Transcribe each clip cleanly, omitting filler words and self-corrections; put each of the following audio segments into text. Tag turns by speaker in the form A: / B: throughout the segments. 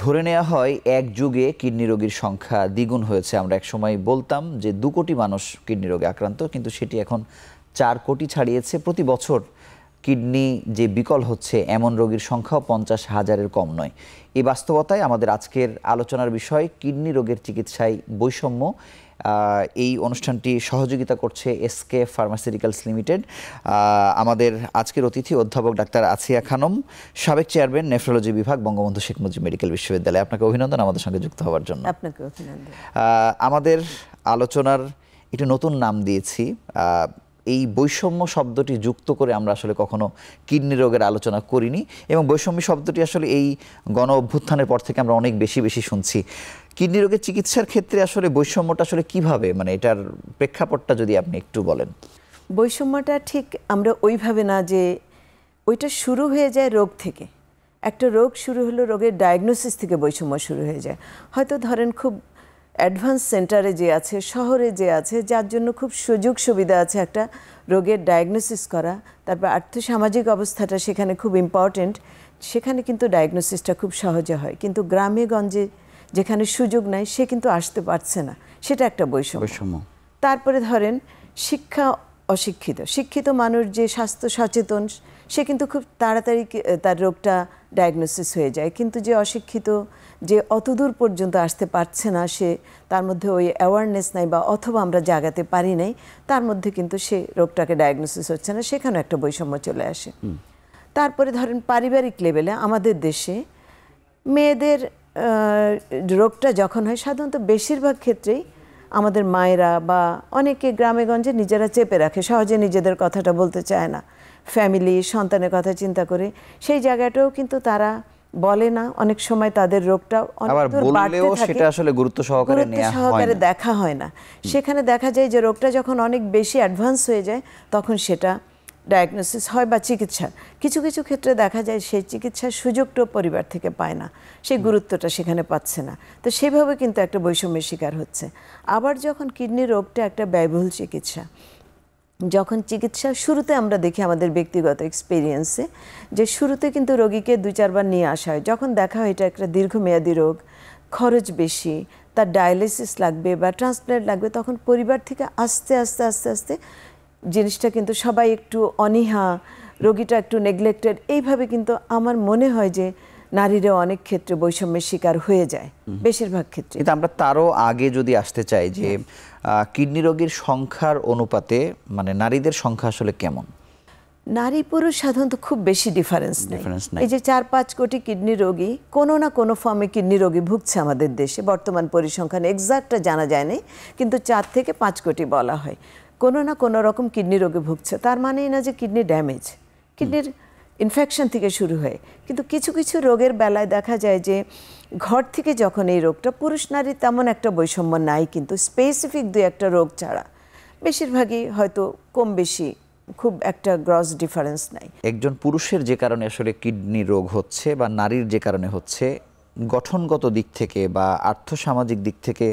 A: ধরে নেওয়া হয় এক যুগে কিডনি রোগীর সংখ্যা দ্বিগুণ হয়েছে। আমরা একসময় বলতাম যে 2 কোটি মানুষ কিডনি রোগে আক্রান্ত, কিন্তু সেটি এখন 4 কোটি ছাড়িয়েছে। প্রতি বছর কিডনি যে বিকল হচ্ছে এমন রোগীর সংখ্যাও 50,000-এর কম নয়। এই বাস্তবতায় আমাদের আজকের আলোচনার বিষয় কিডনি রোগের চিকিৎসায় বৈষম্য। এই অনুষ্ঠানটি সহযোগিতা করছে এসকে ফার্মাসিউটিক্যালস লিমিটেড। আমাদের আজকের অতিথি অধ্যাপক ডাক্তার আসিয়া খানম, সাবেক চেয়ারম্যান নেফ্রোলজি বিভাগ, বঙ্গবন্ধু শেখ মুজিব মেডিকেল বিশ্ববিদ্যালয়। আপনাকে অভিনন্দন আমাদের সঙ্গে যুক্ত হওয়ার জন্য।
B: আপনাকে অভিনন্দন।
A: আমাদের আলোচনার একটি নতুন নাম দিয়েছি, এই বৈষম্য শব্দটি যুক্ত করে আমরা আসলে কখনো কিডনি রোগের আলোচনা করিনি, এবং বৈষম্য শব্দটি আসলে এই গণ অভ্যুত্থানের পর থেকে আমরা অনেক বেশি শুনছি। কিডনি রোগের চিকিৎসার ক্ষেত্রে আসলে বৈষম্যটা আসলে কিভাবে, মানে এটার প্রেক্ষাপটটা যদি আপনি একটু বলেন।
B: বৈষম্যটা ঠিক আমরা ওইভাবে না যে ওইটা শুরু হয়ে যায় রোগ থেকে। একটা রোগ শুরু হলো, রোগের ডায়াগনোসিস থেকে বৈষম্য শুরু হয়ে যায়। হয়তো ধরেন খুব অ্যাডভান্স সেন্টারে যে আছে, শহরে যে আছে, যার জন্য খুব সুযোগ সুবিধা আছে একটা রোগের ডায়াগনোসিস করা, তারপর আর্থসামাজিক অবস্থাটা সেখানে খুব ইম্পর্টেন্ট, সেখানে কিন্তু ডায়াগনোসিসটা খুব সহজে হয়। কিন্তু গ্রামে গঞ্জে যেখানে সুযোগ নাই সে কিন্তু আসতে পারছে না, সেটা একটা বৈষম্য। তারপরে ধরেন শিক্ষা অশিক্ষিত, শিক্ষিত মানুষ যে স্বাস্থ্য সচেতন সে কিন্তু খুব তাড়াতাড়ি তার রোগটা ডায়াগনোসিস হয়ে যায়, কিন্তু যে অশিক্ষিত, যে অতদূর পর্যন্ত আসতে পারছে না, সে তার মধ্যে ওই অ্যাওয়ারনেস নাই বা অথবা আমরা জাগাতে পারি নাই, তার মধ্যে কিন্তু সে রোগটাকে ডায়াগনোসিস হচ্ছে না, সেখানেও একটা বৈষম্য চলে আসে। তারপরে ধরেন পারিবারিক লেভেলে আমাদের দেশে মেয়েদের রোগটা যখন হয়, সাধারণত বেশিরভাগ ক্ষেত্রেই আমাদের মায়েরা বা অনেকে গ্রামে গঞ্জে নিজেরা চেপে রাখে, সহজে নিজেদের কথাটা বলতে চায় না, ফ্যামিলি সন্তানের কথা চিন্তা করে সেই জায়গাটাও কিন্তু তারা বলে না। অনেক সময় তাদের রোগটা
A: গুরুত্ব সহকারে
B: দেখা হয় না। সেখানে দেখা যায় যে রোগটা যখন অনেক বেশি অ্যাডভান্স হয়ে যায় তখন সেটা ডায়াগনোসিস হয় বা চিকিৎসার কিছু কিছু ক্ষেত্রে দেখা যায় সেই চিকিৎসার সুযোগটাও পরিবার থেকে পায় না, সেই গুরুত্বটা সেখানে পাচ্ছে না। তো সেভাবে কিন্তু একটা বৈষম্যের শিকার হচ্ছে। আবার যখন কিডনি রোগটা একটা ব্যয়বহুল চিকিৎসা, যখন চিকিৎসা শুরুতে আমরা দেখি আমাদের ব্যক্তিগত এক্সপিরিয়েন্সে যে শুরুতে কিন্তু রোগীকে 2-4 বার নিয়ে আসা হয়, যখন দেখা হয় এটা একটা দীর্ঘমেয়াদী রোগ, খরচ বেশি, তার ডায়ালিসিস লাগবে বা ট্রান্সপ্ল্যান্ট লাগবে, তখন পরিবার থেকে আস্তে আস্তে আস্তে আস্তে জিনিসটা কিন্তু সবাই একটু অনীহা, রোগীটা একটু নেগলেক্টেড, এইভাবে কিন্তু আমার মনে হয় যে নারীরা অনেক ক্ষেত্রে বৈষম্যের শিকার হয়ে যায়, বেশিরভাগ ক্ষেত্রে।
A: কিন্তু আমরা তারও আগে যদি আসতে চাই যে কিডনি রোগীর সংখ্যার অনুপাতে মানে নারীদের সংখ্যা আসলে কেমন?
B: নারী পুরুষ সাধারণত খুব বেশি ডিফারেন্স নেই। এই যে 4-5 কোটি কিডনি রোগী, কোনো না কোনো ফর্মে কিডনি রোগী ভুগছে আমাদের দেশে। বর্তমান পরিসংখ্যান এক্সাক্টটা জানা যায়নি, কিন্তু 4 থেকে 5 কোটি বলা হয় কোনো না কোনো রকম কিডনি রোগে ভুগছে। তার মানেই না যে কিডনি ড্যামেজ, কিডনির ইনফেকশন থেকে শুরু হয়। কিন্তু কিছু কিছু রোগের বেলায় দেখা যায় যে ঘর থেকে যখন এই রোগটা, পুরুষ নারী তেমন একটা বৈষম্য নাই, কিন্তু স্পেসিফিক 2-1টা রোগ ছাড়া বেশিরভাগই হয়তো কম বেশি, খুব একটা গ্রস ডিফারেন্স নাই।
A: একজন পুরুষের যে কারণে আসলে কিডনি রোগ হচ্ছে বা নারীর যে কারণে হচ্ছে, গঠনগত দিক থেকে বা আর্থসামাজিক দিক থেকে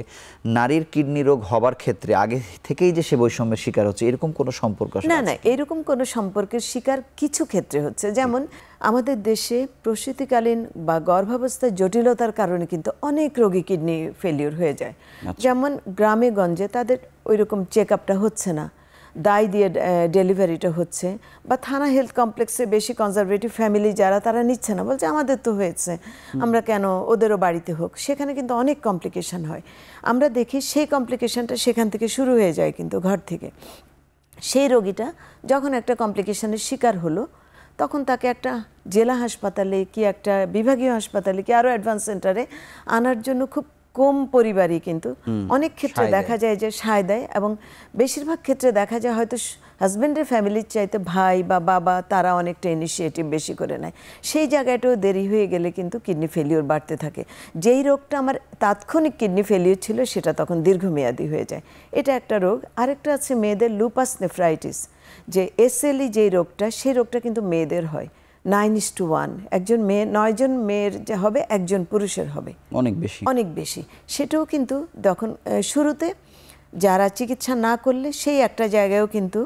A: নারীর কিডনি রোগ হবার ক্ষেত্রে আগে থেকেই যে সে বৈষম্যের শিকার হচ্ছে এরকম কোনো সম্পর্ক
B: না, এরকম কোনো সম্পর্কের শিকার কিছু ক্ষেত্রে হচ্ছে। যেমন আমাদের দেশে প্রসূতিকালীন বা গর্ভাবস্থার জটিলতার কারণে কিন্তু অনেক রোগী কিডনি ফেলিওর হয়ে যায়। যেমন গ্রামে গঞ্জে তাদের ওই রকম চেক আপটা হচ্ছে না, দায় দিয়ে ডেলিভারিটা হচ্ছে, বা থানা হেলথ কমপ্লেক্সে বেশি কনজারভেটিভ ফ্যামিলি যারা, তারা নিচ্ছে না, বলছে আমাদের তো হয়েছে, আমরা কেন, ওদেরও বাড়িতে হোক। সেখানে কিন্তু অনেক কমপ্লিকেশন হয়। আমরা দেখি সেই কমপ্লিকেশনটা সেখান থেকে শুরু হয়ে যায়, কিন্তু ঘর থেকে। সেই রোগীটা যখন একটা কমপ্লিকেশনের শিকার হলো, তখন তাকে একটা জেলা হাসপাতালে কি একটা বিভাগীয় হাসপাতালে কি আরও অ্যাডভান্স সেন্টারে আনার জন্য খুব কম পরিবারই কিন্তু অনেক ক্ষেত্রে দেখা যায় যে সায় দেয়, এবং বেশিরভাগ ক্ষেত্রে দেখা যায় হয়তো হাজব্যান্ডের ফ্যামিলির চাইতে ভাই বা বাবা তারা অনেকটা ইনিশিয়েটিভ বেশি করে নেয়। সেই জায়গাটাও দেরি হয়ে গেলে কিন্তু কিডনি ফেলিওর বাড়তে থাকে। যেই রোগটা আমার তাৎক্ষণিক কিডনি ফেলিওর ছিল সেটা তখন দীর্ঘমেয়াদী হয়ে যায়। এটা একটা রোগ। আরেকটা আছে মেয়েদের লুপাস নেফ্রাইটিস, যে এসএলই যেই রোগটা, সেই রোগটা কিন্তু মেয়েদের হয় 9:1। একজন মেয়ে 9 জন মেয়ের যে হবে, একজন পুরুষের হবে, অনেক বেশি। সেটাও কিন্তু তখন শুরুতে যারা চিকিৎসা না করলে সেই একটা জায়গায়ও কিন্তু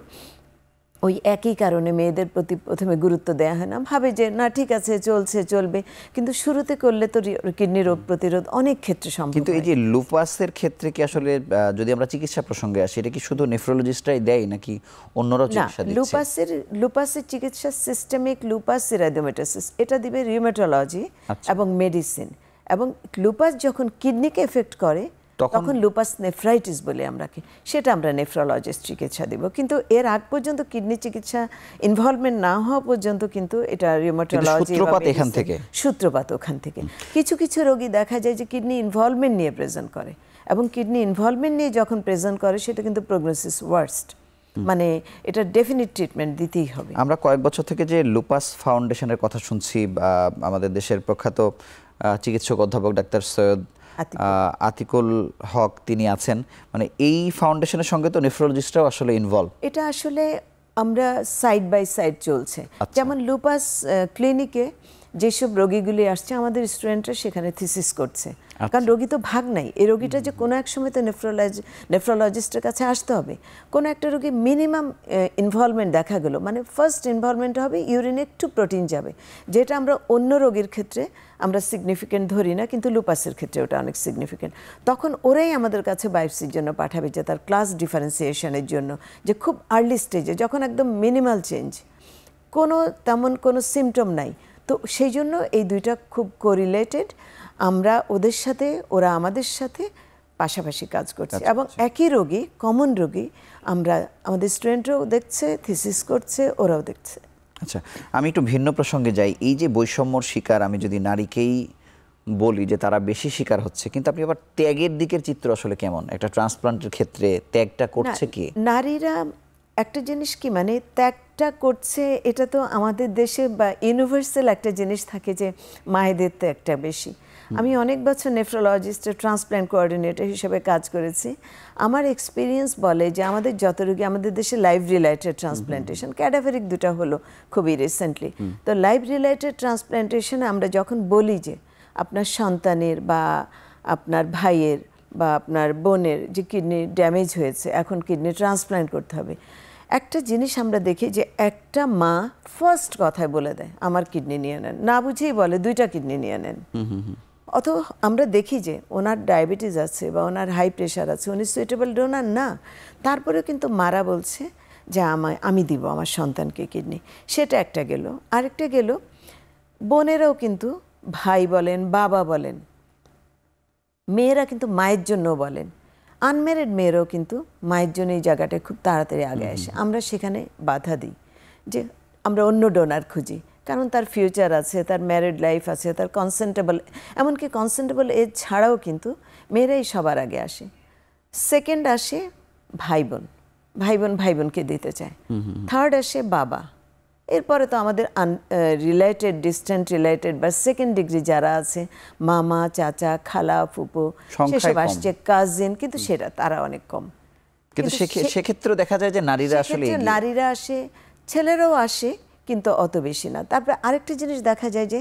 B: ওই একই কারণে মেয়েদের প্রতি প্রথমে গুরুত্ব দেওয়া হয় না, ভাবে যে না ঠিক আছে চলছে চলবে, কিন্তু শুরুতে করলে তো কিডনি রোগ প্রতিরোধ অনেক ক্ষেত্রে সম্ভব।
A: কিন্তু এই যে লুপাসের ক্ষেত্রে কি আসলে যদি আমরা চিকিৎসা প্রসঙ্গে আসি, এটা কি শুধু নেফ্রোলজিস্টরাই দেয় নাকি অন্যরাও চিকিৎসা দিচ্ছে?
B: লুপাসের চিকিৎসা সিস্টেমিক লুপাস এরিথেমেটোসিস, এটা দিবে রিউমেটোলজি এবং মেডিসিন। এবং লুপাস যখন কিডনিকে এফেক্ট করে তখন লুপাস নেফ্রাইটিস বলে আমরা কি, সেটা আমরা নেফ্রোলজিস্ট চিকিৎসা দিব। কিন্তু এর আগ পর্যন্ত কিডনি চিকিৎসা ইনভলভমেন্ট না হওয়া পর্যন্ত কিন্তু এটা রিউমেটোলজি সূত্রপাত ওখান থেকে। কিছু কিছু রোগী দেখা যায় যে কিডনি ইনভলভমেন্ট নিয়ে প্রেজেন্ট করে, এবং কিডনি ইনভলভমেন্ট নিয়ে যখন প্রেজেন্ট করে সেটা কিন্তু প্রগনোসিস ওয়ার্স্ট, মানে এটা ডেফিনিট ট্রিটমেন্ট দিতেই হবে।
A: আমরা কয়েক বছর থেকে যে লুপাস ফাউন্ডেশনের কথা শুনছি, আমাদের দেশের প্রখ্যাত চিকিৎসক অধ্যাপক ডাক্তার সৈয়দ আতিকুল হক তিনি আছেন, মানে এই ফাউন্ডেশনের সঙ্গে তো নেফ্রোলজিস্টরাও আসলে ইনভলভ।
B: এটা আসলে আমরা সাইড বাই সাইড চলছে। যেমন লুপাস ক্লিনিকে যেসব রোগীগুলি আসছে, আমাদের স্টুডেন্টরা সেখানে থিসিস করছে, কারণ রোগী তো ভাগ নাই। এই রোগীটা যে কোনো এক সময় তো নেফ্রোলজিস্টের কাছে আসতে হবে। কোনো একটা রোগী মিনিমাম ইনভলভমেন্ট দেখা গেল, মানে ফার্স্ট ইনভলভমেন্ট হবে ইউরিনে একটু প্রোটিন যাবে, যেটা আমরা অন্য রোগীর ক্ষেত্রে আমরা সিগনিফিকেন্ট ধরি না, কিন্তু লুপাসের ক্ষেত্রে ওটা অনেক সিগনিফিকেন্ট। তখন ওরাই আমাদের কাছে বায়োপসির জন্য পাঠাবে, যে তার ক্লাস ডিফারেন্সিয়েশনের জন্য, যে খুব আর্লি স্টেজে যখন একদম মিনিমাল চেঞ্জ, তেমন কোনো সিমটম নাই। তো সেই জন্য এই দুইটা খুব কোরিলেটেড। আমরা ওদের সাথে, ওরা আমাদের সাথে পাশাপাশি কাজ করছে, এবং একই রোগী, কমন রোগী আমরা, আমাদের স্টুডেন্টরাও দেখছে, থিসিস করছে, ওরাও দেখছে।
A: আচ্ছা, আমি একটু ভিন্ন প্রসঙ্গে যাই। এই যে বৈষম্যর শিকার, আমি যদি নারীকেই বলি যে তারা বেশি শিকার হচ্ছে, কিন্তু আপনি আবার ত্যাগের দিকের চিত্র আসলে কেমন? একটা ট্রান্সপ্লান্টের ক্ষেত্রে ত্যাগটা করছে কি
B: নারীরা? একটা জিনিস কি, মানে ত্যাগটা করছে, এটা তো আমাদের দেশে বা ইউনিভার্সাল একটা জিনিস থাকে যে মায়েদের ত্যাগটা বেশি। আমি অনেক বছর নেফ্রোলজিস্টের ট্রান্সপ্ল্যান্ট কোঅর্ডিনেটর হিসেবে কাজ করেছি। আমার এক্সপিরিয়েন্স বলে যে আমাদের যত রোগী, আমাদের দেশে লাইভ রিলেটেড ট্রান্সপ্ল্যান্টেশন, ক্যাডাভারিক দুটা হলো খুবই রিসেন্টলি, তো লাইভ রিলেটেড ট্রান্সপ্ল্যান্টেশনে আমরা যখন বলি যে আপনার সন্তানের বা আপনার ভাইয়ের বা আপনার বোনের যে কিডনি ড্যামেজ হয়েছে, এখন কিডনি ট্রান্সপ্ল্যান্ট করতে হবে, একটা জিনিস আমরা দেখি যে একটা মা ফার্স্ট কথায় বলে দেয় আমার কিডনি নিয়ে নেন, না বুঝেই বলে দুইটা কিডনি নিয়ে নেন। অথবা আমরা দেখি যে ওনার ডায়াবেটিস আছে বা ওনার হাই প্রেশার আছে, উনি সুইটেবল ডোনার না, তারপরেও কিন্তু মারা বলছে যে আমি দিব আমার সন্তানকে কিডনি। সেটা একটা গেল। আরেকটা গেল, বোনেরাও কিন্তু, ভাই বলেন, বাবা বলেন, মেয়েরা কিন্তু মায়ের জন্য বলেন, আনম্যারিড মেয়েরাও কিন্তু মায়ের জন্য এই জায়গাটায় খুব তাড়াতাড়ি আগে আসে। আমরা সেখানে বাধা দিই যে আমরা অন্য ডোনার খুঁজি, কারণ তার ফিউচার আছে, তার ম্যারিড লাইফ আছে, তার কনসেন্টেবল, এমনকি কনসেন্টেবল এজ ছাড়াও কিন্তু মেয়েরাই সবার আগে আসে। সেকেন্ড আসে ভাই বোনকে দিতে চায়। থার্ড আসে বাবা। এরপরে তো আমাদের রিলেটেড, ডিস্ট্যান্ট রিলেটেড বা সেকেন্ড ডিগ্রি যারা আছে, মামা, চাচা, খালা, ফুপু, সেসব আসছে, কাজিন, কিন্তু সেটা তারা অনেক কম।
A: কিন্তু সেক্ষেত্রে দেখা যায় যে নারীরা
B: আসে, ছেলেরাও আসে, কিন্তু অত বেশি না। তারপরে আরেকটা জিনিস দেখা যায় যে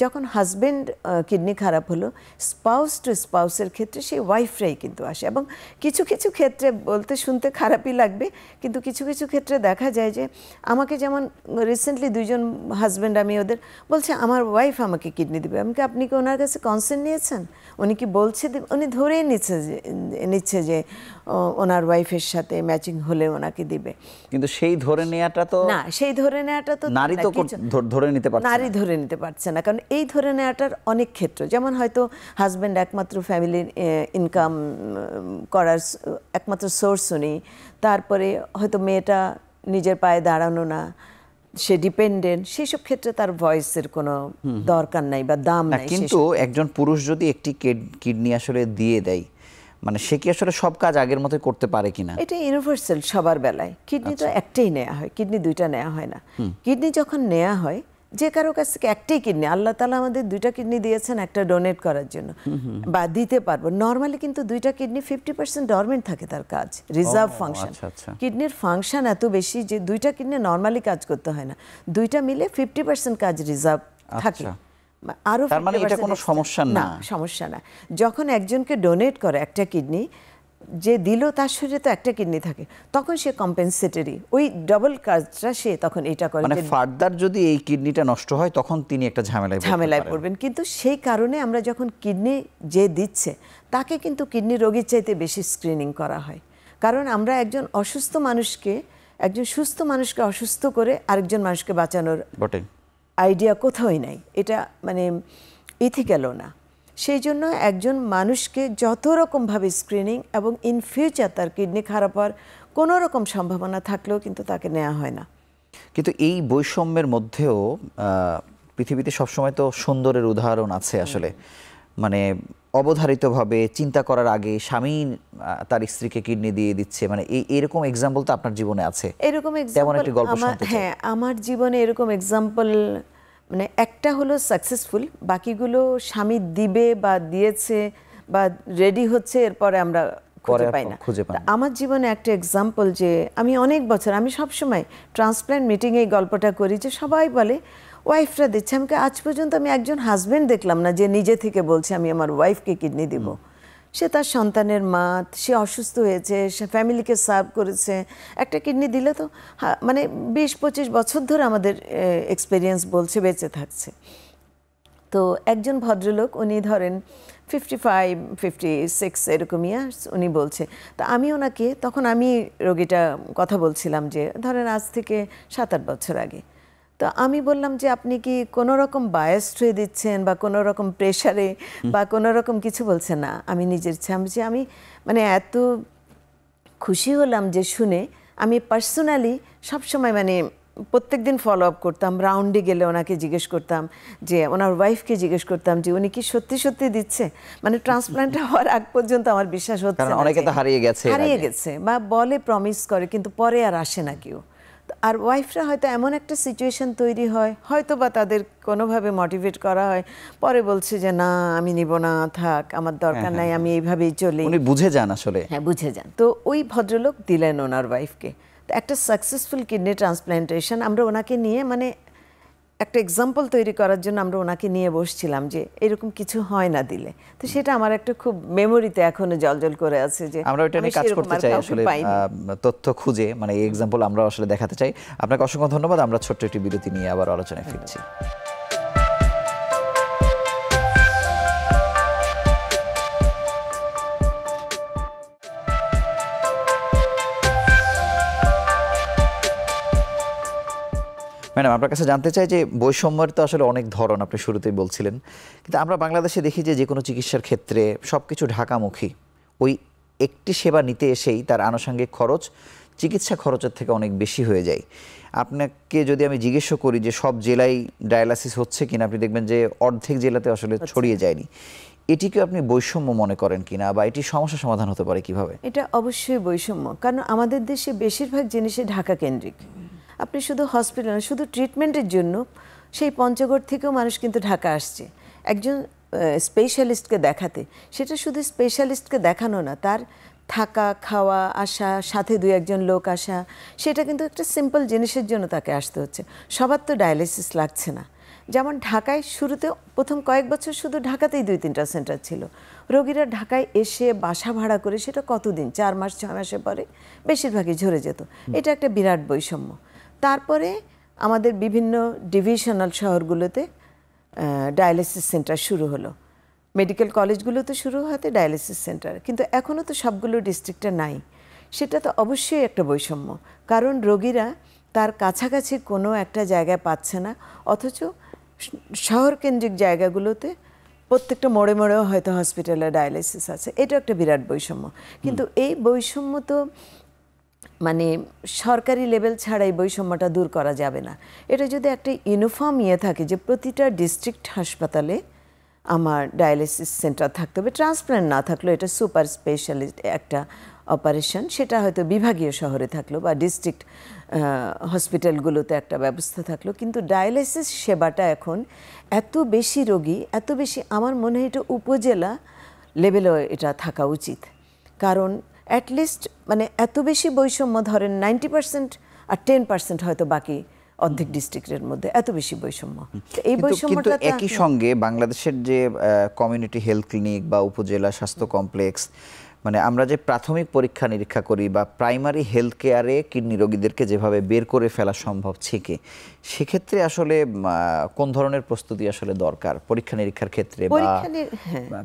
B: যখন হাজব্যান্ড কিডনি খারাপ হলো, স্পাউস টু স্পাউসের ক্ষেত্রে সেই ওয়াইফরাই কিন্তু আসে। এবং কিছু কিছু ক্ষেত্রে বলতে শুনতে খারাপই লাগবে, কিন্তু কিছু কিছু ক্ষেত্রে দেখা যায় যে আমাকে, যেমন রিসেন্টলি দুইজন হাজব্যান্ড, আমি ওদের বলছে আমার ওয়াইফ আমাকে কিডনি দেবে। আমি কি, আপনি কি ওনার কাছে কনসেন্ট নিয়েছেন? উনি কি বলছে, উনি ধরেই নিচ্ছে যে ওনার ওয়াইফের সাথে ম্যাচিং হলে ওনাকে দিবে।
A: কিন্তু সেই ধরে নেওয়াটা তো
B: না, সেই ধরে নেওয়াটা তো
A: নারী তো ধরে নিতে পারছে না।
B: নারী ধরে নিতে পারছে না, কারণ এই ধরে নেওয়াটার অনেক ক্ষেত্র, যেমন হয়তো হাজব্যান্ড একমাত্র ফ্যামিলির ইনকাম করার একমাত্র সোর্স উনি, তারপরে হয়তো মেয়েটা নিজের পায়ে দাঁড়ানো না, সে ডিপেন্ডেন্ট, সেসব ক্ষেত্রে তার ভয়েসের কোনো দরকার নাই বা দাম নাই।
A: কিন্তু একজন পুরুষ যদি একটি কিডনি আসলে দিয়ে দেয়, মানে সে কি আসলে সব কাজ আগের মতো করতে পারে কিনা?
B: এটা ইউনিভার্সাল সবার বেলায়। কিডনি তো একটাই নেওয়া হয়, কিডনি দুইটা নেওয়া হয় না। কিডনি যখন নেওয়া হয়, যে কারো কাছ থেকে একটাই কিডনি, আল্লাহ তাআলা আমাদের দুইটা কিডনি দিয়েছেন একটা ডোনেট করার জন্য, বা দিতে পারবো। নর্মালি কিন্তু দুইটা কিডনি 50% ডরমেন্ট থাকে তার কাজ, রিজার্ভ ফাংশন। কিডনির ফাংশন এত বেশি যে দুইটা কিডনি নর্মালি কাজ করতে হয় না, দুইটা মিলে 50% কাজ রিজার্ভ থাকে। আরো,
A: তার মানে এটা কোনো সমস্যা না,
B: সমস্যা না। যখন একজনকে ডোনেট করে একটা কিডনি, যে দিল তার শরীরে তো একটা কিডনি থাকে, তখন সে কম্পেনসেটরি ওই ডাবল কাজটা সে তখন এটা করে।
A: মানে ফার্দার যদি এই কিডনিটা নষ্ট হয় তখন তিনি একটা ঝামেলায়
B: পড়বেন। কিন্তু সেই কারণে আমরা যখন কিডনি যে দিচ্ছে তাকে কিন্তু কিডনি রোগীর চাইতে বেশি স্ক্রিনিং করা হয়, কারণ আমরা একজন অসুস্থ মানুষকে, একজন সুস্থ মানুষকে অসুস্থ করে আরেকজন মানুষকে বাঁচানোর আইডিয়া কোথাওই নাই, এটা মানে ইথিক্যালও না। সেই জন্য একজন মানুষকে যত রকমভাবে স্ক্রিনিং এবং ইন ফিউচার তার কিডনি খারাপ হওয়ার কোনো রকম সম্ভাবনা থাকলেও কিন্তু তাকে নেওয়া হয় না।
A: কিন্তু এই বৈষম্যের মধ্যেও পৃথিবীতে সবসময় তো সুন্দরের উদাহরণ আছে আসলে, মানে অবধারিতভাবে চিন্তা করার আগে স্বামী তার স্ত্রীকে কিডনি দিয়ে দিচ্ছে, মানে এরকম এক্সাম্পল তো আপনার জীবনে আছে?
B: এরকম এক্সাম্পল হ্যাঁ, আমার জীবনে এরকম এক্সাম্পল মানে একটা হলো সাকসেসফুল, বাকিগুলো স্বামী দিবে বা দিয়েছে বা রেডি হচ্ছে, এরপরে আমরা খুঁজে পাই না। আমার জীবনে একটা এক্সাম্পল, যে আমি অনেক বছর, আমি সবসময় ট্রান্সপ্ল্যান্ট মিটিংয়ে এই গল্পটা করি, যে সবাই বলে ওয়াইফরা দিচ্ছে, আমাকে আজ পর্যন্ত আমি একজন হাজব্যান্ড দেখলাম না যে নিজে থেকে বলছে আমি আমার ওয়াইফকে কিডনি দিব। সে তার সন্তানের মা, সে অসুস্থ হয়েছে, সে ফ্যামিলিকে সার্ভ করেছে, একটা কিডনি দিলে তো মানে 20-25 বছর ধরে আমাদের এক্সপিরিয়েন্স বলছে বেঁচে থাকছে। তো একজন ভদ্রলোক, উনি ধরেন 55-56 এরকম ইয়ার্স, উনি বলছে। তা আমি ওনাকে, তখন আমি রোগীটা কথা বলছিলাম যে ধরেন আজ থেকে 7-8 বছর আগে। তো আমি বললাম যে আপনি কি কোনো রকম বায়াসড হয়ে দিচ্ছেন বা কোনো রকম প্রেশারে বা কোনো রকম কিছু বলছেন না? আমি নিজের ইচ্ছা, আমি মানে এত খুশি হলাম যে শুনে, আমি পার্সোনালি সবসময় মানে প্রত্যেকদিন ফলো আপ করতাম, রাউন্ডে গেলে ওনাকে জিজ্ঞেস করতাম, যে ওনার ওয়াইফকে জিজ্ঞেস করতাম যে উনি কি সত্যি সত্যি দিচ্ছে, মানে ট্রান্সপ্ল্যান্ট হওয়ার আগ পর্যন্ত আমার বিশ্বাস হচ্ছে না,
A: অনেকে তো হারিয়ে
B: গেছে বা বলে প্রমিস করে কিন্তু পরে আর আসে না কেউ। আর ওয়াইফরা হয়তো এমন একটা সিচুয়েশন তৈরি হয়, হয়তো বা তাদের কোনোভাবে মোটিভেট করা হয়, পরে বলছে যে না আমি নিব না, থাক আমার দরকার নাই, আমি এইভাবেই চলি।
A: উনি বুঝে যান আসলে,
B: হ্যাঁ বুঝে যান। তো ওই ভদ্রলোক দিলেন ওনার ওয়াইফকে একটা সাকসেসফুল কিডনি ট্রান্সপ্ল্যান্টেশন। আমরা ওনাকে নিয়ে মানে একটা এক্সাম্পল তৈরি করার জন্য আমরা ওনাকে নিয়ে বসছিলাম যে এরকম কিছু হয় না দিলে। তো সেটা আমার একটা খুব মেমোরিতে এখনো জলজল করে আছে, যে
A: আমরা ওটা নিয়ে কাজ করতে চাই আসলে, তথ্য খুঁজে মানে এই এক্সাম্পল আমরা আসলে দেখাতে চাই। আপনাকে অসংখ্য ধন্যবাদ। আমরা ছোট্ট একটি বিরতি নিয়ে আবার আলোচনায় ফিরছি। ম্যাডাম, আপনার কাছে জানতে চাই যে বৈষম্যের তো আসলে অনেক ধরন, আপনি শুরুতেই বলছিলেন, কিন্তু আমরা বাংলাদেশে দেখি যে কোনো চিকিৎসার ক্ষেত্রে সব কিছু ঢাকামুখী। ওই একটি সেবা নিতে এসেই তার আনুষঙ্গিক খরচ চিকিৎসা খরচের থেকে অনেক বেশি হয়ে যায়। আপনাকে যদি আমি জিজ্ঞেস করি যে সব জেলায় ডায়ালাসিস হচ্ছে কিনা, আপনি দেখবেন যে অর্ধেক জেলাতে আসলে ছড়িয়ে যায়নি। এটিকে আপনি বৈষম্য মনে করেন কিনা, বা এটি সমস্যা সমাধান হতে পারে কিভাবে?
B: এটা অবশ্যই বৈষম্য, কারণ আমাদের দেশে বেশিরভাগ জিনিসই ঢাকা কেন্দ্রিক। আপনি শুধু হসপিটাল, শুধু ট্রিটমেন্টের জন্য সেই পঞ্চগড় থেকেও মানুষ কিন্তু ঢাকা আসছে একজন স্পেশালিস্টকে দেখাতে। সেটা শুধু স্পেশালিস্টকে দেখানো না, তার থাকা খাওয়া আসা, সাথে 2-1 লোক আসা, সেটা কিন্তু একটা সিম্পল জিনিসের জন্য তাকে আসতে হচ্ছে। সবার তো ডায়ালিসিস লাগছে না। যেমন ঢাকায় শুরুতে প্রথম কয়েক বছর শুধু ঢাকাতেই 2-3টা সেন্টার ছিল। রোগীরা ঢাকায় এসে বাসা ভাড়া করে সেটা কতদিন, 4 মাস 6 মাসের পরে বেশিরভাগই ঝরে যেত। এটা একটা বিরাট বৈষম্য। তারপরে আমাদের বিভিন্ন ডিভিশনাল শহরগুলোতে ডায়ালিসিস সেন্টার শুরু হলো, মেডিকেল কলেজগুলোতে শুরু হতে ডায়ালিসিস সেন্টার, কিন্তু এখনও তো সবগুলো ডিস্ট্রিক্টে নাই। সেটা তো অবশ্যই একটা বৈষম্য, কারণ রোগীরা তার কাছাকাছি কোনো একটা জায়গায় পাচ্ছে না, অথচ শহরকেন্দ্রিক জায়গাগুলোতে প্রত্যেকটা মোড়ে মোড়েও হয়তো হসপিটালে ডায়ালিসিস আছে। এটা একটা বিরাট বৈষম্য। কিন্তু এই বৈষম্য তো মানে সরকারি লেভেল ছাড়া এই বৈষম্যটা দূর করা যাবে না। এটা যদি একটা ইউনিফর্ম থাকে যে প্রতিটা ডিস্ট্রিক্ট হাসপাতালে আমার ডায়ালিসিস সেন্টার থাকতে হবে, ট্রান্সপ্ল্যান্ট না থাকলেও এটা সুপার স্পেশালিস্ট একটা অপারেশন, সেটা হয়তো বিভাগীয় শহরে থাকলো বা ডিস্ট্রিক্ট হসপিটালগুলোতে একটা ব্যবস্থা থাকলো। কিন্তু ডায়ালিসিস সেবাটা এখন এত বেশি রোগী, এত বেশি, আমার মনে হয় এটা উপজেলা লেভেলেও এটা থাকা উচিত। কারণ অ্যাটলিস্ট মানে এত বেশি বৈষম্য, ধরেন 90% আর 10% হয়তো বাকি অর্ধেক ডিস্ট্রিক্টের মধ্যে এত বেশি বৈষম্য। এই বৈষম্যটা
A: একই সঙ্গে বাংলাদেশের যে কমিউনিটি হেলথ ক্লিনিক বা উপজেলা স্বাস্থ্য কমপ্লেক্স মানে আমরা যে প্রাথমিক পরীক্ষা নিরীক্ষা করি বা প্রাইমারি হেলথ কেয়ারে কিডনি রোগীদেরকে যেভাবে বের করে ফেলা সম্ভব থেকে, সেক্ষেত্রে আসলে কোন ধরনের প্রস্তুতি আসলে দরকার পরীক্ষা নিরীক্ষার ক্ষেত্রে বা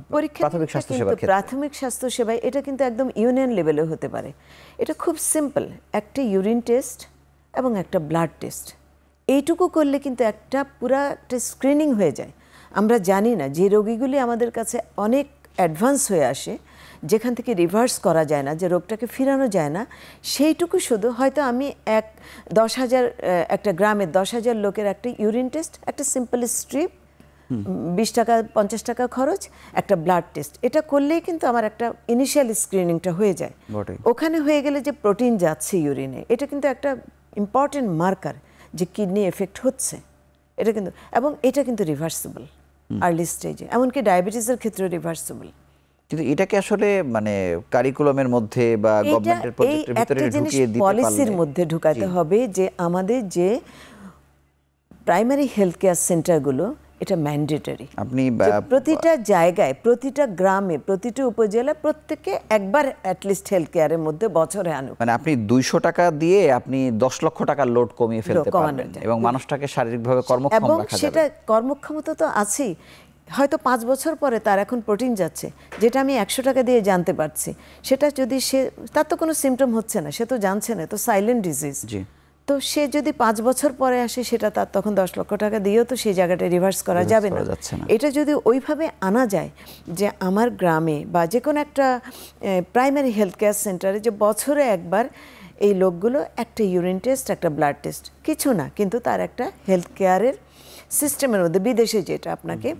A: প্রাথমিক স্বাস্থ্যসেবার ক্ষেত্রে?
B: প্রাথমিক স্বাস্থ্যসেবায় এটা কিন্তু একদম ইউনিয়ন লেভেলে হতে পারে। এটা খুব সিম্পল, একটা ইউরিন টেস্ট এবং একটা ব্লাড টেস্ট, এইটুকু করলে কিন্তু একটা পুরা স্ক্রিনিং হয়ে যায়। আমরা জানি না যে রোগীগুলি আমাদের কাছে অনেক অ্যাডভান্স হয়ে আসে, যেখান থেকে রিভার্স করা যায় না, যে রোগটাকে ফিরানো যায় না, সেইটুকু শুধু হয়তো আমি 10,000 একটা গ্রামের 10,000 লোকের একটা ইউরিন টেস্ট, একটা সিম্পল স্ট্রিপ, 20 টাকা 50 টাকা খরচ, একটা ব্লাড টেস্ট, এটা করলেই কিন্তু আমার একটা ইনিশিয়াল স্ক্রিনিংটা হয়ে যায়। ওখানে হয়ে গেলে যে প্রোটিন যাচ্ছে ইউরিনে, এটা কিন্তু একটা ইম্পর্টেন্ট মার্কার যে কিডনি এফেক্ট হচ্ছে, এটা কিন্তু, এবং এটা কিন্তু রিভার্সিবল আর্লি স্টেজে, এমনকি ডায়াবেটিসের ক্ষেত্রে রিভার্সিবল।
A: কিন্তু এটাকে আসলে মানে কারিকুলামের মধ্যে বা গভর্নমেন্টের প্রজেক্টের ভিতরে ঢুকিয়ে দিতে পারলে,
B: পলিসির মধ্যে ঢুকাতে হবে যে আমাদের যে প্রাইমারি হেলথ কেয়ার সেন্টারগুলো, এটা ম্যান্ডেটরি।
A: আপনি
B: প্রতিটা জায়গায়, প্রতিটা গ্রামে, প্রতিটা উপজেলা, প্রত্যেকে একবার অ্যাটলিস্ট হেলথ কেয়ারের মধ্যে বছরে আনুক।
A: মানে আপনি 200 টাকা দিয়ে আপনি 10 লক্ষ টাকার লোড কমিয়ে ফেলতে পারবেন এবং মানুষটাকে শারীরিকভাবে কর্মক্ষম
B: এবং
A: রাখা যাবে।
B: সেটা কর্মক্ষমতা তো আছেই, হয়তো 5 বছর পরে তার এখন প্রোটিন যাচ্ছে, যেটা আমি 100 টাকা দিয়ে জানতে পারছি, সেটা যদি সে, তার তো কোনো সিমটম হচ্ছে না, সে তো জানছে না, তো সাইলেন্ট ডিজিজ, তো সে যদি 5 বছর পরে আসে, সেটা তার তখন 10 লক্ষ টাকা দিয়েও তো সেই জায়গাটা রিভার্স করা যাবে না। এটা যদি ওইভাবে আনা যায় যে আমার গ্রামে বা যে কোনো একটা প্রাইমারি হেলথ কেয়ার সেন্টারে যে বছরে একবার এই লোকগুলো একটা ইউরিন টেস্ট, একটা ব্লাড টেস্ট, কিছু না, কিন্তু তার একটা হেলথ কেয়ারের সিস্টেমের মধ্যে, বিদেশে যেটা আপনাকে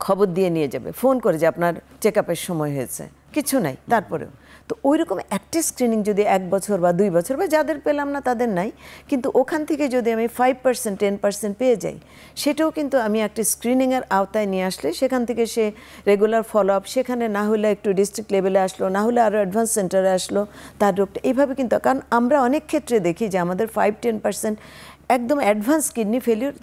B: খবর দিয়ে নিয়ে যাবে ফোন করে যে আপনার চেক আপের সময় হয়েছে, কিছু নাই, তারপরেও তো ওই রকম একটা স্ক্রিনিং যদি 1 বছর বা 2 বছর, বা যাদের পেলাম না তাদের নাই, কিন্তু ওখান থেকে যদি আমি 5% 10% পেয়ে যাই, সেটাও কিন্তু আমি একটা স্ক্রিনিংয়ের আওতায় নিয়ে আসলে সেখান থেকে সে রেগুলার ফলো আপ, সেখানে না হলে একটু ডিস্ট্রিক্ট লেভেলে আসলো, না হলে আরও অ্যাডভান্স সেন্টারে আসলো, তার রোগটা এইভাবে কিন্তু, কারণ আমরা অনেক ক্ষেত্রে দেখি যে আমাদের 5-10% একদম advance kidney failure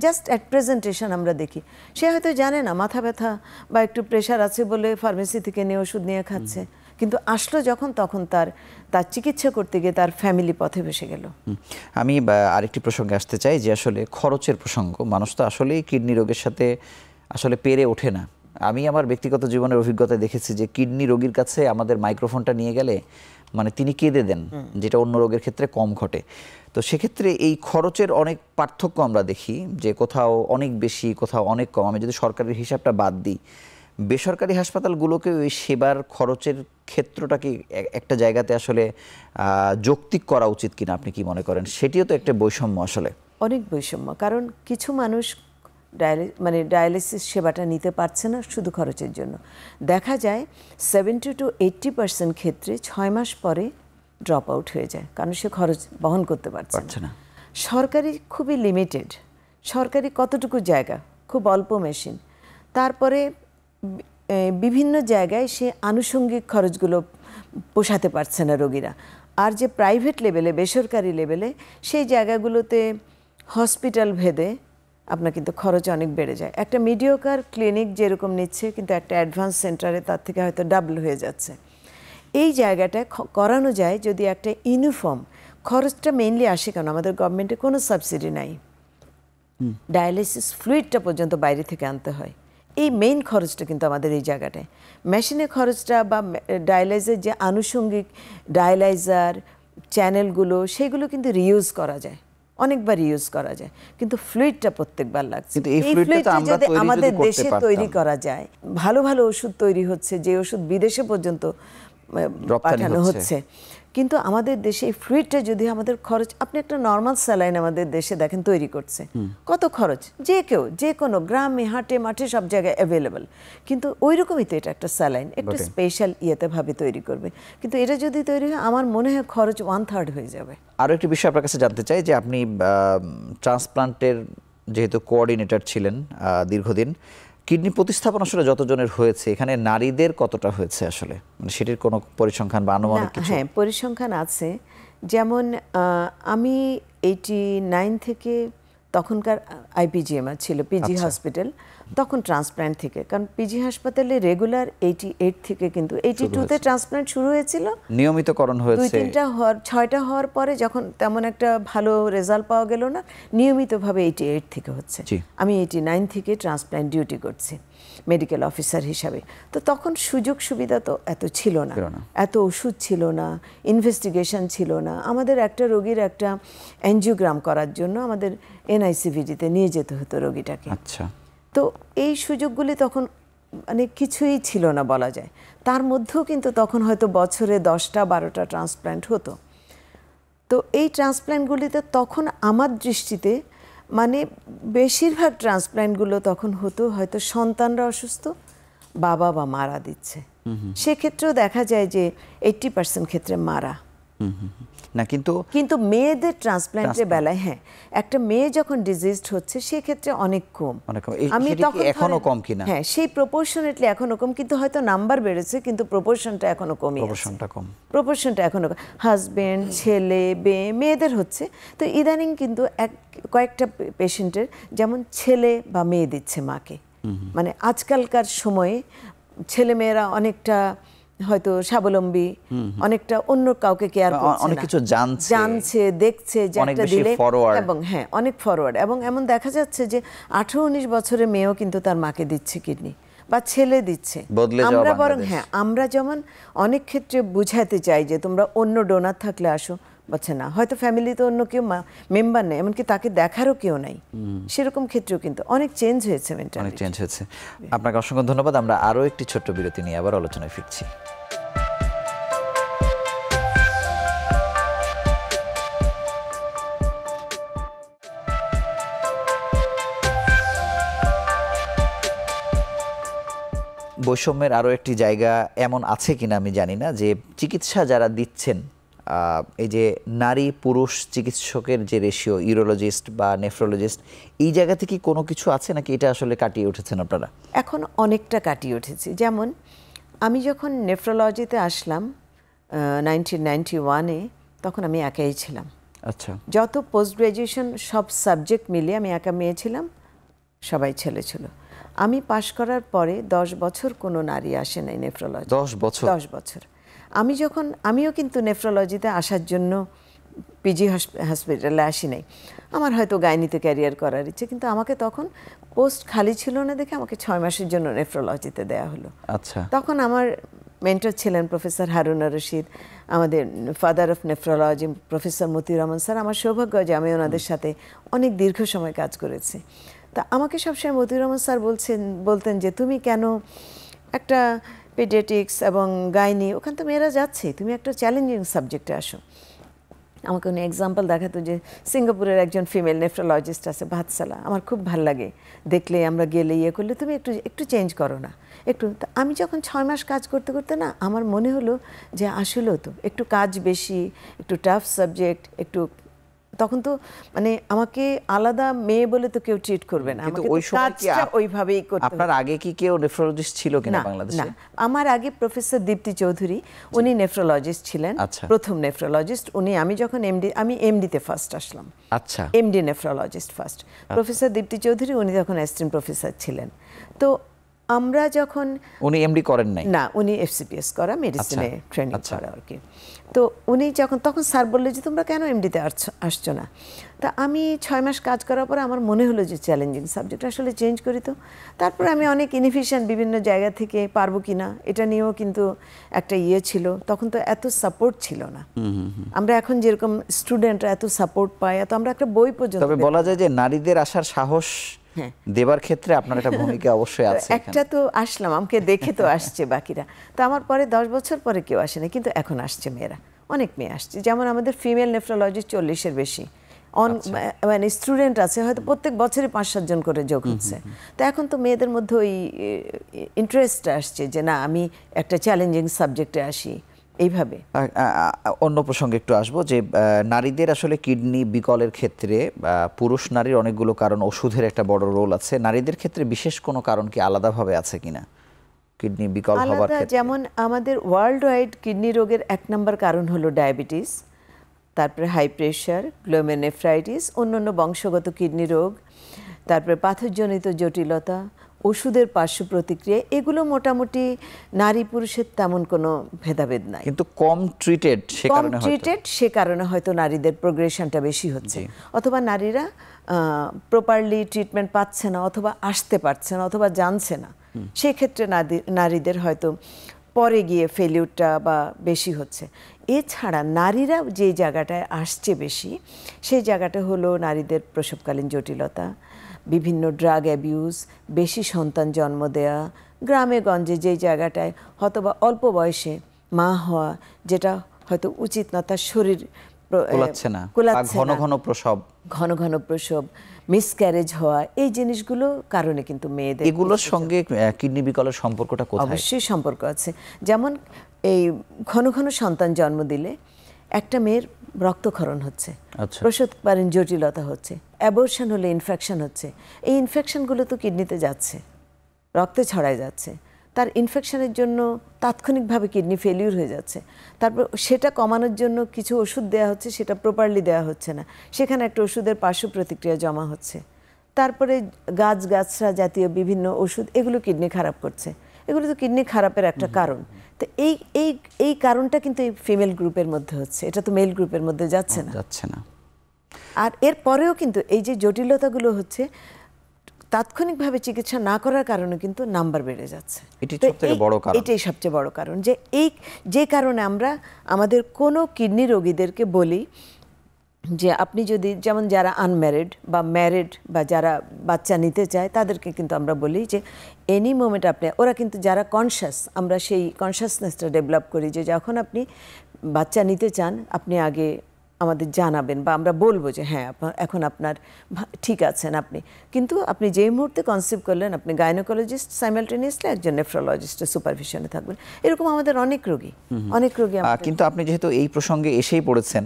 B: just at presentation আমরা দেখি, সে হয়তো জানে না মাথা ব্যথা বা একটু প্রেশার আছে বলে ফার্মেসি থেকে নিয়ে ওষুধ নিয়ে খাচ্ছে, কিন্তু আসলো যখন, তখন তার চিকিৎসা করতে গিয়ে তার ফ্যামিলি পথে বসে গেল।
A: আমি আরেকটি প্রসঙ্গে আসতে চাই যে আসলে খরচের প্রসঙ্গ, মানুষ তো আসলেই কিডনি রোগের সাথে আসলে পেরে ওঠে না। আমি আমার ব্যক্তিগত জীবনের অভিজ্ঞতায় দেখেছি যে কিডনি রোগীর কাছে আমাদের মাইক্রোফোনটা নিয়ে গেলে মানে তিনি কেঁদে দেন, যেটা অন্য রোগের ক্ষেত্রে কম ঘটে। তো সেক্ষেত্রে এই খরচের অনেক পার্থক্য আমরা দেখি, যে কোথাও অনেক বেশি, কোথাও অনেক কম। আমি যদি সরকারের হিসাবটা বাদ দিই, বেসরকারি হাসপাতালগুলোকে ওই সেবার খরচের ক্ষেত্রটাকে একটা জায়গাতে আসলে যৌক্তিক করা উচিত কিনা, আপনি কি মনে করেন? সেটিও তো একটা বৈষম্য আসলে,
B: অনেক বৈষম্য। কারণ কিছু মানুষ ডায়ালিসিস সেবাটা নিতে পারছে না শুধু খরচের জন্য। দেখা যায় 70 to 80% ক্ষেত্রে 6 মাস পরে ড্রপ আউট হয়ে যায়, কারণ সে খরচ বহন করতে পারছে না। সরকারি খুবই লিমিটেড, সরকারি কতটুকু জায়গা, খুব অল্প মেশিন, তারপরে বিভিন্ন জায়গায় সে আনুষঙ্গিক খরচগুলো পোষাতে পারছে না রোগীরা। আর যে প্রাইভেট লেভেলে, বেসরকারি লেভেলে, সেই জায়গাগুলোতে হসপিটাল ভেদে আপনার কিন্তু খরচ অনেক বেড়ে যায়। একটা মিডিওকার ক্লিনিক যেরকম নিচ্ছে, কিন্তু একটা অ্যাডভান্স সেন্টারে তার থেকে হয়তো ডাবল হয়ে যাচ্ছে। এই জায়গাটায় করানো যায় যদি একটা ইউনিফর্ম, খরচটা মেইনলি আসে কেন, আমাদের গভর্নমেন্টে কোনো সাবসিডি নাই, ডায়ালিসিস ফ্লুইডটা পর্যন্ত বাইরে থেকে আনতে হয়, এই মেইন খরচটা কিন্তু আমাদের এই জায়গাটায়। মেশিনের খরচটা বা ডায়ালাইজার যে আনুষঙ্গিক ডায়ালাইজার চ্যানেলগুলো, সেগুলো কিন্তু রিইউজ করা যায়, অনেকবার ইউজ করা যায়, কিন্তু ফ্লুইডটা প্রত্যেকবার লাগছে। এই ফ্লুইডটা যদি আমাদের দেশে তৈরি করা যায়, ভালো ভালো ওষুধ তৈরি হচ্ছে, যে ওষুধ বিদেশে পর্যন্ত পাঠানো হচ্ছে, কিন্তু আমাদের দেশে এই ফ্লুইডটা যদি আমাদের খরচ, আপনি একটা নর্মাল স্যালাইন আমাদের দেশে দেখেন তৈরি করছে, কত খরচ, যে কেউ যে কোনো গ্রামে হাটে মাঠে সব জায়গায় অ্যাভেলেবল, কিন্তু ওই রকমই তো এটা একটা স্যালাইন, একটা স্পেশাল ইয়েতে ভাবে তৈরি করবে, কিন্তু এটা যদি তৈরি হয় আমার মনে হয় খরচ 1/3 হয়ে যাবে।
A: আরও একটি বিষয় আপনার কাছে জানতে চাই যে আপনি ট্রান্সপ্লান্টের যেহেতু কোঅর্ডিনেটর ছিলেন দীর্ঘদিন, কিডনি প্রতিস্থাপন আসলে যতজনের হয়েছে, এখানে নারীদের কতটা হয়েছে আসলে, মানে সেটির কোনো পরিসংখ্যান বা আনুমানিক কিছু?
B: হ্যাঁ, পরিসংখ্যান আছে। যেমন আমি 89 থেকে তখনকার আইপিজিএমআর ছিল পিজি হসপিটাল, তখন ট্রান্সপ্ল্যান্ট থেকে, কারণ পিজি হাসপাতালে রেগুলার 88 থেকে কিন্তু 82-তে ট্রান্সপ্ল্যান্ট শুরু হয়েছিল,
A: নিয়মিতকরণ হয়েছে
B: 2-3টা হওয়ার 6টা হওয়ার পরে যখন তেমন একটা ভালো রেজাল্ট পাওয়া গেল না, নিয়মিতভাবে 88 থেকে হচ্ছে। আমি 89 থেকে ট্রান্সপ্ল্যান্ট ডিউটি করছি মেডিকেল অফিসার হিসাবে। তো তখন সুযোগ সুবিধা তো এত ছিল না, এত ওষুধ ছিল না, ইনভেস্টিগেশন ছিল না। আমাদের একটা রোগীর একটা অ্যাঞ্জিওগ্রাম করার জন্য আমাদের এনআইসিভিডিতে নিয়ে যেতে হতো রোগীটাকে।
A: আচ্ছা,
B: তো এই সুযোগগুলি তখন মানে কিছুই ছিল না বলা যায়। তার মধ্যেও কিন্তু তখন হয়তো বছরে 10টা 12টা ট্রান্সপ্ল্যান্ট হতো। তো এই ট্রান্সপ্ল্যান্টগুলিতে তখন আমার দৃষ্টিতে মানে বেশিরভাগ ট্রান্সপ্ল্যান্টগুলো তখন হতো হয়তো সন্তানরা অসুস্থ, বাবা বা মারা দিচ্ছে। সেক্ষেত্রেও দেখা যায় যে 80% ক্ষেত্রে মারা
A: না, কিন্তু
B: মেয়েদের ট্রান্সপ্ল্যান্টের বেলায় হ্যাঁ, একটা মেয়ে যখন ডিজিজড হচ্ছে সেক্ষেত্রে অনেক কম।
A: আমি তখন এখনো কম কিনা,
B: হ্যাঁ, সেই প্রপোর্শনেটলি এখনো কম, কিন্তু হয়তো নাম্বার বেড়েছে কিন্তু প্রপোর্শনটা এখনো কমই আছে। প্রপোর্শনটা এখনো হাজবেন্ড, ছেলে, মেয়েদের হচ্ছে। তো ইদানিং কিন্তু কয়েকটা পেশেন্টের যেমন ছেলে বা মেয়ে দিচ্ছে মাকে, মানে আজকালকার সময়ে ছেলে মেয়েরা অনেকটা হয়তো স্বাবলম্বী, অনেকটা অন্য কাউকে কেয়ার করছে,
A: অনেক কিছু
B: জানছে, দেখছে যে একটা দিলে, এবং হ্যাঁ অনেক ফরওয়ার্ড। এবং এমন দেখা যাচ্ছে যে 18-19 বছরের মেয়েও কিন্তু তার মাকে দিচ্ছে কিডনি, বা ছেলে দিচ্ছে। আমরা বরং হ্যাঁ, আমরা যেমন অনেক ক্ষেত্রে বুঝাতে চাই যে তোমরা অন্য ডোনার থাকলে আসো, বলছে না, হয়তো ফ্যামিলিতে অন্য কেউ মেম্বার নেই, এমনকি তাকে দেখারও কেউ নাই, সেরকম ক্ষেত্রেও কিন্তু অনেক চেঞ্জ হয়েছে,
A: অনেক চেঞ্জ হয়েছে। আপনাকে অসংখ্য ধন্যবাদ। আমরা আরো একটি ছোট্ট বিরতি নিয়ে আবার আলোচনায় ফিরছি। বৈষম্যের আরও একটি জায়গা এমন আছে কিনা আমি জানি না, যে চিকিৎসা যারা দিচ্ছেন, এই যে নারী পুরুষ চিকিৎসকের যে রেশিও, ইউরোলজিস্ট বা নেফ্রোলজিস্ট, এই জায়গা থেকে কোনো কিছু আছে নাকি এটা আসলে কাটিয়ে উঠেছেন আপনারা?
B: এখন অনেকটা কাটিয়ে উঠেছি। যেমন আমি যখন নেফ্রোলজিতে আসলাম 1991-এ, তখন আমি একাই ছিলাম।
A: আচ্ছা,
B: যত পোস্ট গ্রাজুয়েশন সব সাবজেক্ট মিলিয়ে আমি একা মেয়ে ছিলাম, সবাই ছেলে ছিল। আমি পাশ করার পরে 10 বছর কোনো নারী আসে নাই নেফ্রোলজি। 10 বছর। আমিও কিন্তু নেফ্রোলজিতে আসার জন্য পিজি হসপিটালে আসি নাই। আমার হয়তো গাইনিতে ক্যারিয়ার করার ইচ্ছে, কিন্তু আমাকে তখন পোস্ট খালি ছিল না দেখে আমাকে 6 মাসের জন্য নেফ্রোলজিতে দেয়া হলো।
A: আচ্ছা,
B: তখন আমার মেন্টর ছিলেন প্রফেসর হারুনা রশিদ, আমাদের father of nephrology professor Motiur Rahman sir. আমার সৌভাগ্য যে আমি ওনাদের সাথে অনেক দীর্ঘ সময় কাজ করেছি। তা আমাকে সবসময় মতিউর রহমান স্যার বলতেন যে তুমি কেন একটা পেডিয়াট্রিক্স এবং গাইনি, ওখান তো মেয়েরা যাচ্ছে, তুমি একটা চ্যালেঞ্জিং সাবজেক্টে আসো। আমাকে উনি এক্সাম্পল দেখাতো যে সিঙ্গাপুরের একজন ফিমেল নেফ্রোলজিস্ট আছে ভাতসালা, আমার খুব ভাল লাগে দেখলে, আমরা গেলে ইয়ে করলে তুমি একটু চেঞ্জ করো না একটু। আমি যখন 6 মাস কাজ করতে করতে না, আমার মনে হলো যে আসলেও তো একটু কাজ বেশি, একটু টাফ সাবজেক্ট, একটু তখন তো মানে আমাকে আলাদা মেয়ে বলে তো কেউ ট্রিট করবে না, আমাকে কাজটা ওইভাবেই করতে।
A: আপনার আগে কি কেউ নেফ্রোলজিস্ট ছিল কিনা বাংলাদেশে?
B: না, আমার আগে প্রফেসর দীপ্তি চৌধুরী, উনি নেফ্রোলজিস্ট ছিলেন, প্রথম নেফ্রোলজিস্ট উনি। আমি এমডিতে ফার্স্ট আসলাম।
A: আচ্ছা,
B: এমডি নেফ্রোলজিস্ট ফার্স্ট। প্রফেসর দীপ্তি চৌধুরী উনি তখন অ্যাসিস্ট্যান্ট প্রফেসর ছিলেন। তো আমরা যখন,
A: উনি এমডি করেন নাই?
B: না, উনি এফসিপিএস করা, মেডিসিনে ট্রেনিং করা আর কি। তো উনি তখন স্যার বললে যে তোমরা কেন এমডিতে আসছো না? তা আমি 6 মাস কাজ করার পরে আমার মনে হলো যে চ্যালেঞ্জিং সাবজেক্ট, আসলে চেঞ্জ করি তো। তারপরে আমি অনেক ইনফিশিয়েন্ট বিভিন্ন জায়গা থেকে পারবো কিনা এটা নিয়েও কিন্তু একটা ছিল। তখন তো এত সাপোর্ট ছিল না। আমরা এখন যেরকম স্টুডেন্টরা এত সাপোর্ট পায়, এত আমরা একটা বই পর্যন্ত।
A: তবে বলা যায় যে নারীদের আসার সাহস দেবার ক্ষেত্রে আপনার একটা ভূমিকা অবশ্যই আছে।
B: একটা তো আসলাম, আমাকে দেখে তো আসছে বাকিরা। তো আমার পরে 10 বছর পরে কেউ আসে না, কিন্তু এখন আসছে মেয়েরা, অনেক মেয়ে আসছে। যেমন আমাদের ফিমেল নেফ্রোলজিস্ট 40-এর বেশি মানে স্টুডেন্ট আছে, হয়তো প্রত্যেক বছরই 5-7 জন করে যোগ হচ্ছে। তো এখন তো মেয়েদের মধ্যে ওই ইন্টারেস্টটা আসছে যে না, আমি একটা চ্যালেঞ্জিং সাবজেক্টে আসি, এইভাবে।
A: অন্য প্রসঙ্গে একটু আসবো, যে নারীদের আসলে কিডনি বিকলের ক্ষেত্রে পুরুষ নারীর অনেকগুলো কারণ, ওষুধের একটা বড় রোল আছে। নারীদের ক্ষেত্রে বিশেষ কোনো কারণ কি আলাদাভাবে আছে কিনা কিডনি বিকল হওয়ার ক্ষেত্রে?
B: যেমন আমাদের ওয়ার্ল্ড ওয়াইড কিডনি রোগের 1 নম্বর কারণ হলো ডায়াবেটিস, তারপরে হাই প্রেশার, গ্লোমেরুলাইটিস, অন্যান্য বংশগত কিডনি রোগ, তারপরে পাথরজনিত জটিলতা, ওষুধের পার্শ্ব প্রতিক্রিয়া, এগুলো মোটামুটি নারী পুরুষের তেমন কোনো ভেদাভেদ নাই।
A: কিন্তু কম ট্রিটেড সে
B: কম
A: কারণে হয়তো
B: ট্রিটেড সে কারণে হয়তো নারীদের প্রোগ্রেশনটা বেশি হচ্ছে, অথবা নারীরা প্রপারলি ট্রিটমেন্ট পাচ্ছে না, অথবা আসতে পারছে না, অথবা জানছে না। সেই ক্ষেত্রে নারীদের হয়তো পরে গিয়ে ফেলিউরটা বা বেশি হচ্ছে। এছাড়া নারীরা যে জায়গাটায় আসছে বেশি, সেই জায়গাটা হলো নারীদের প্রসবকালীন জটিলতা, বিভিন্ন ড্রাগ অ্যাবিউজ, বেশি সন্তান জন্ম দেয়া, গ্রামে গঞ্জে যেই জায়গাটায় হয়তোবা অল্প বয়সে মা হওয়া, যেটা হয়তো উচিত না, তার শরীর
A: কুলাচ্ছে না, ঘন ঘন প্রসব,
B: ঘন ঘন প্রসব, মিসক্যারেজ হওয়া, এই জিনিসগুলো কারণে কিন্তু মেয়েদের
A: এগুলোর সঙ্গে কিডনি বিকলের সম্পর্কটা কোথায়?
B: অবশ্যই সম্পর্ক আছে। যেমন এই ঘন ঘন সন্তান জন্ম দিলে একটা মেয়ের রক্তক্ষরণ হচ্ছে, প্রসবকালীন জটিলতা হচ্ছে, অ্যাবর্শন হলে ইনফেকশন হচ্ছে। এই ইনফেকশনগুলো তো কিডনিতে যাচ্ছে, রক্তে ছড়ায় যাচ্ছে, তার ইনফেকশনের জন্য তাৎক্ষণিকভাবে কিডনি ফেলিউর হয়ে যাচ্ছে। তারপর সেটা কমানোর জন্য কিছু ওষুধ দেওয়া হচ্ছে, সেটা প্রপারলি দেওয়া হচ্ছে না, সেখানে একটা ওষুধের পার্শ্ব প্রতিক্রিয়া জমা হচ্ছে। তারপরে গাছরা জাতীয় বিভিন্ন ওষুধ, এগুলো কিডনি খারাপ করছে, এগুলো তো কিডনি খারাপের একটা কারণ। তো এই কারণটা কিন্তু এই ফিমেল গ্রুপের মধ্যে হচ্ছে, এটা তো মেল গ্রুপের মধ্যে যাচ্ছে না। আর এর পরেও কিন্তু এই যে জটিলতাগুলো হচ্ছে, তাৎক্ষণিকভাবে চিকিৎসা না করার কারণে কিন্তু নাম্বার বেড়ে যাচ্ছে। এটাই সবচেয়ে বড় কারণ, যে কারণে আমরা আমাদের কোনো কিডনি রোগীদেরকে বলি যে আপনি যদি, যেমন যারা আনম্যারিড বা ম্যারিড বা যারা বাচ্চা নিতে চায়, তাদেরকে কিন্তু আমরা বলি যে এনি মোমেন্ট আপনি, ওরা কিন্তু যারা কনশাস, আমরা সেই কনশাসনেসটা ডেভেলপ করি যে যখন আপনি বাচ্চা নিতে চান আপনি আগে আমাদের জানাবেন, বা আমরা বলবো যে হ্যাঁ এখন আপনার ঠিক আছেন আপনি, কিন্তু আপনি যেই মুহূর্তে কনসিভ করলেন আপনি গাইনোকোলজিস্ট সাইমালটেনিয়াসলি একজন নেফ্রোলজিস্টের সুপারভিশনে থাকবেন। এরকম আমাদের অনেক রোগী।
A: কিন্তু আপনি যেহেতু এই প্রসঙ্গে এসেই পড়েছেন